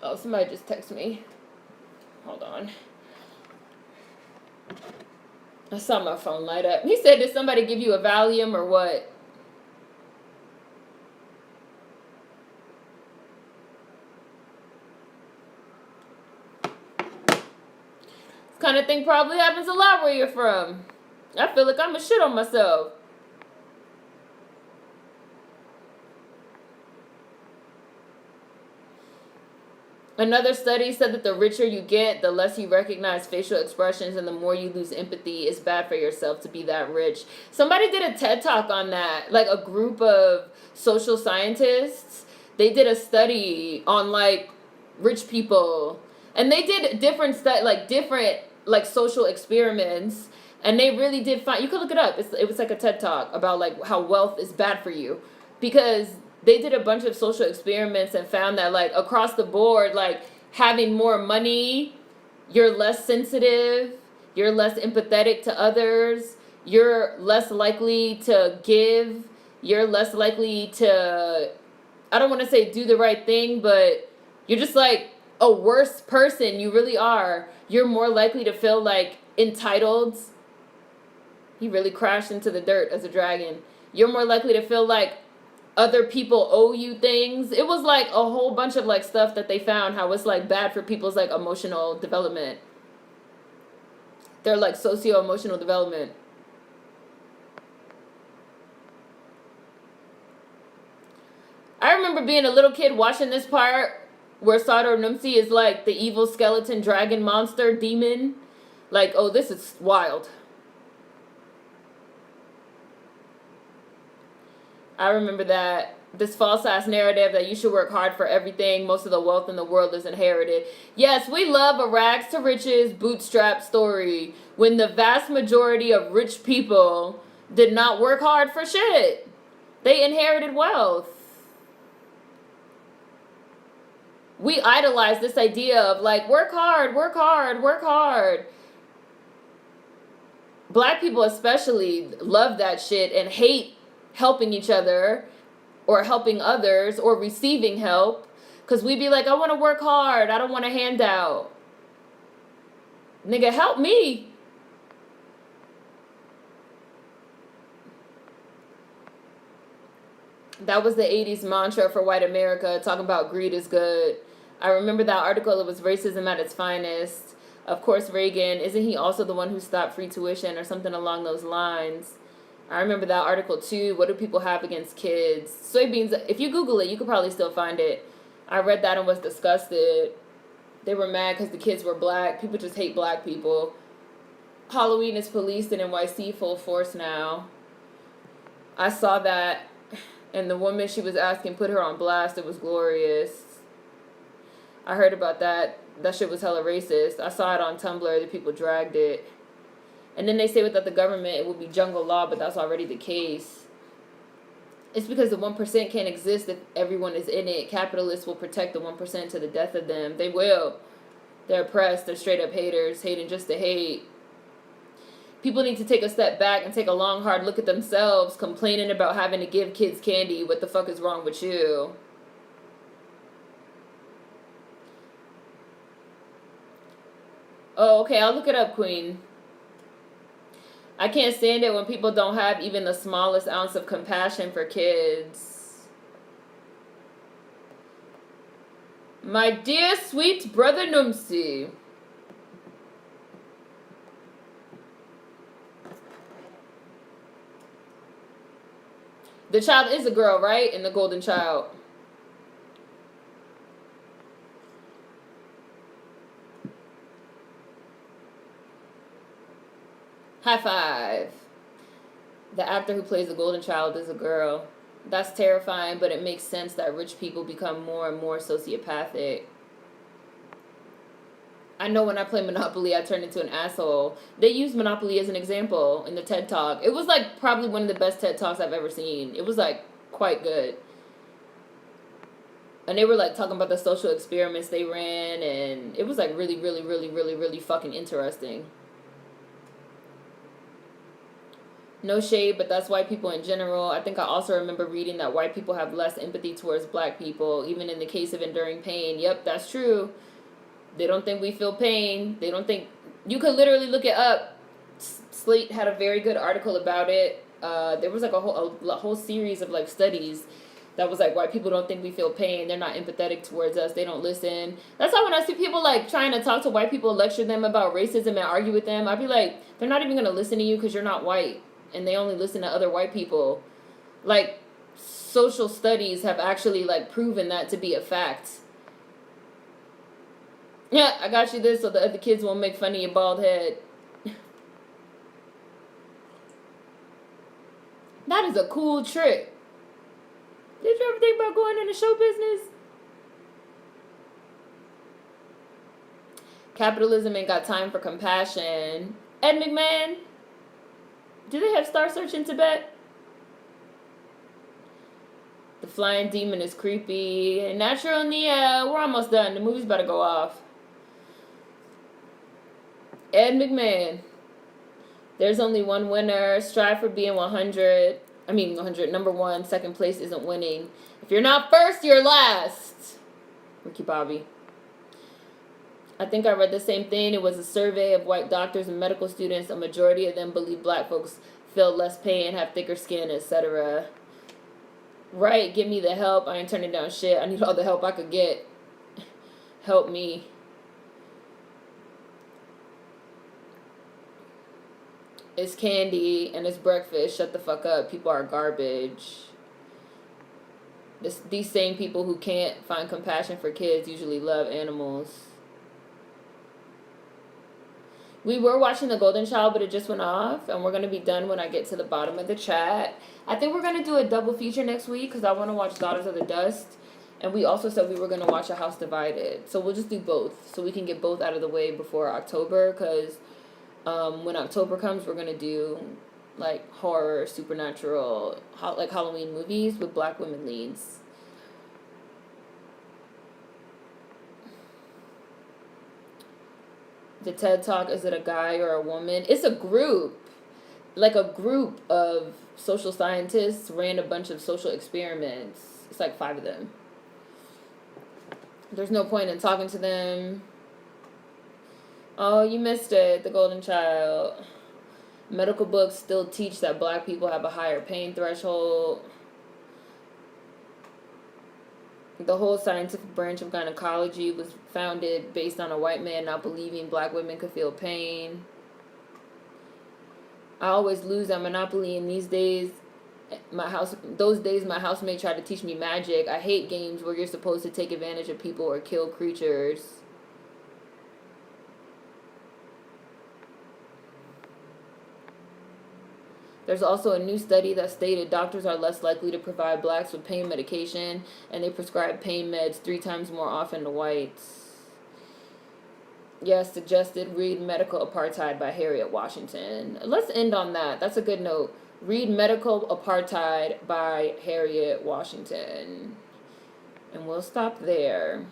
Oh, somebody just texted me. Hold on. I saw my phone light up. He said, did somebody give you a Valium or what? This kind of thing probably happens a lot where you're from. I feel like I'm a shit on myself. Another study said that the richer you get, the less you recognize facial expressions, and the more you lose empathy. It's bad for yourself to be that rich. Somebody did a TED Talk on that. Like, a group of social scientists. They did a study on, like, rich people. And they did different social experiments. And they really did find... You could look it up. It was like a TED Talk about, like, how wealth is bad for you. Because... they did a bunch of social experiments and found that, like, across the board, like, having more money, you're less sensitive, you're less empathetic to others, you're less likely to give, you're less likely to, I don't want to say do the right thing, but you're just, like, a worse person. You really are. You're more likely to feel, like, entitled. He really crashed into the dirt as a dragon. You're more likely to feel like other people owe you things. It was like a whole bunch of like stuff that they found how it's like bad for people's like emotional development. Their like socio-emotional development. I remember being a little kid watching this part where Sador Numsi is like the evil skeleton dragon monster demon. Like, oh, this is wild. I remember that. This false-ass narrative that you should work hard for everything. Most of the wealth in the world is inherited. Yes, we love a rags to riches bootstrap story when the vast majority of rich people did not work hard for shit. They inherited wealth. We idolize this idea of like, work hard, work hard, work hard. Black people especially love that shit and hate helping each other or helping others or receiving help, because we be like, I want to work hard, I don't want a handout. Nigga, help me. That was the 80s mantra for white America, talking about greed is good. I remember that article. It was racism at its finest. Of course, Reagan, isn't he also the one who stopped free tuition or something along those lines? I remember that article too. What do people have against kids? Soybeans, if you Google it, you could probably still find it. I read that and was disgusted. They were mad because the kids were black. People just hate black people. Halloween is policed in NYC full force now. I saw that, and the woman she was asking put her on blast. It was glorious. I heard about that. That shit was hella racist. I saw it on Tumblr. The people dragged it. And then they say without the government, it would be jungle law, but that's already the case. It's because the 1% can't exist if everyone is in it. Capitalists will protect the 1% to the death of them. They will. They're oppressed. They're straight up haters, hating just to hate. People need to take a step back and take a long, hard look at themselves, complaining about having to give kids candy. What the fuck is wrong with you? Oh, okay, I'll look it up, Queen. I can't stand it when people don't have even the smallest ounce of compassion for kids. My dear sweet brother Numsi. The child is a girl, right? In the Golden Child. High five. The actor who plays the Golden Child is a girl. That's terrifying, but it makes sense that rich people become more and more sociopathic. I know when I play Monopoly, I turn into an asshole. They use Monopoly as an example in the TED Talk. It was like probably one of the best TED Talks I've ever seen. It was like quite good. And they were like talking about the social experiments they ran, and it was like really, really, really, really, really fucking interesting. No shade, but that's white people in general. I think I also remember reading that white people have less empathy towards black people, even in the case of enduring pain. Yep, that's true. They don't think we feel pain. They don't think... You could literally look it up. Slate had a very good article about it. There was like a whole series of like studies that was like, white people don't think we feel pain. They're not empathetic towards us. They don't listen. That's why when I see people like trying to talk to white people, lecture them about racism and argue with them, I'd be like, they're not even going to listen to you because you're not white. And they only listen to other white people. Like, social studies have actually like proven that to be a fact. Yeah, I got you this so the other kids won't make fun of your bald head. That is a cool trick. Did you ever think about going into show business? Capitalism ain't got time for compassion. Ed McMahon? Do they have Star Search in Tibet? The flying demon is creepy. Natural Nia, we're almost done. The movie's about to go off. Ed McMahon. There's only one winner. Strive for being 100. 100. Number one. Second place isn't winning. If you're not first, you're last. Ricky Bobby. I think I read the same thing. It was a survey of white doctors and medical students. A majority of them believe black folks feel less pain, have thicker skin, etc. Right, give me the help. I ain't turning down shit. I need all the help I could get. Help me. It's candy and it's breakfast. Shut the fuck up. People are garbage. These same people who can't find compassion for kids usually love animals. We were watching The Golden Child, but it just went off, and we're going to be done when I get to the bottom of the chat. I think we're going to do a double feature next week, because I want to watch Daughters of the Dust, and we also said we were going to watch A House Divided. So we'll just do both, so we can get both out of the way before October, because when October comes, we're going to do, like, horror, supernatural, like Halloween movies with black women leads. The TED Talk, is it a guy or a woman? It's a group. Like a group of social scientists ran a bunch of social experiments. It's like 5 of them. There's no point in talking to them. Oh, you missed it. The Golden Child. Medical books still teach that black people have a higher pain threshold. The whole scientific branch of gynecology was founded based on a white man not believing black women could feel pain. I always lose at Monopoly, and these days those days my housemate tried to teach me magic. I hate games where you're supposed to take advantage of people or kill creatures. There's also a new study that stated doctors are less likely to provide blacks with pain medication, and they prescribe pain meds 3 times more often to whites. Yes, suggested read Medical Apartheid by Harriet Washington. Let's end on that. That's a good note. Read Medical Apartheid by Harriet Washington. And we'll stop there.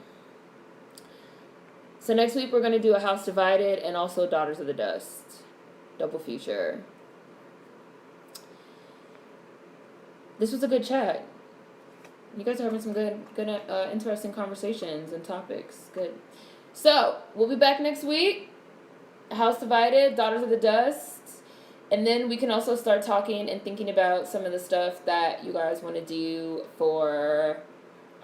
So next week we're going to do A House Divided and also Daughters of the Dust. Double feature. This was a good chat. You guys are having some good, interesting conversations and topics. Good. So, we'll be back next week. House Divided, Daughters of the Dust. And then we can also start talking and thinking about some of the stuff that you guys want to do for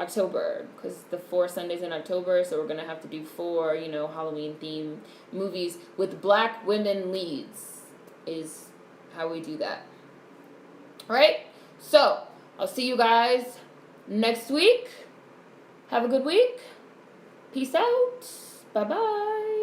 October. Because the 4 Sundays in October, so we're going to have to do 4, Halloween-themed movies with black women leads is how we do that. All right? So, I'll see you guys next week. Have a good week. Peace out. Bye-bye.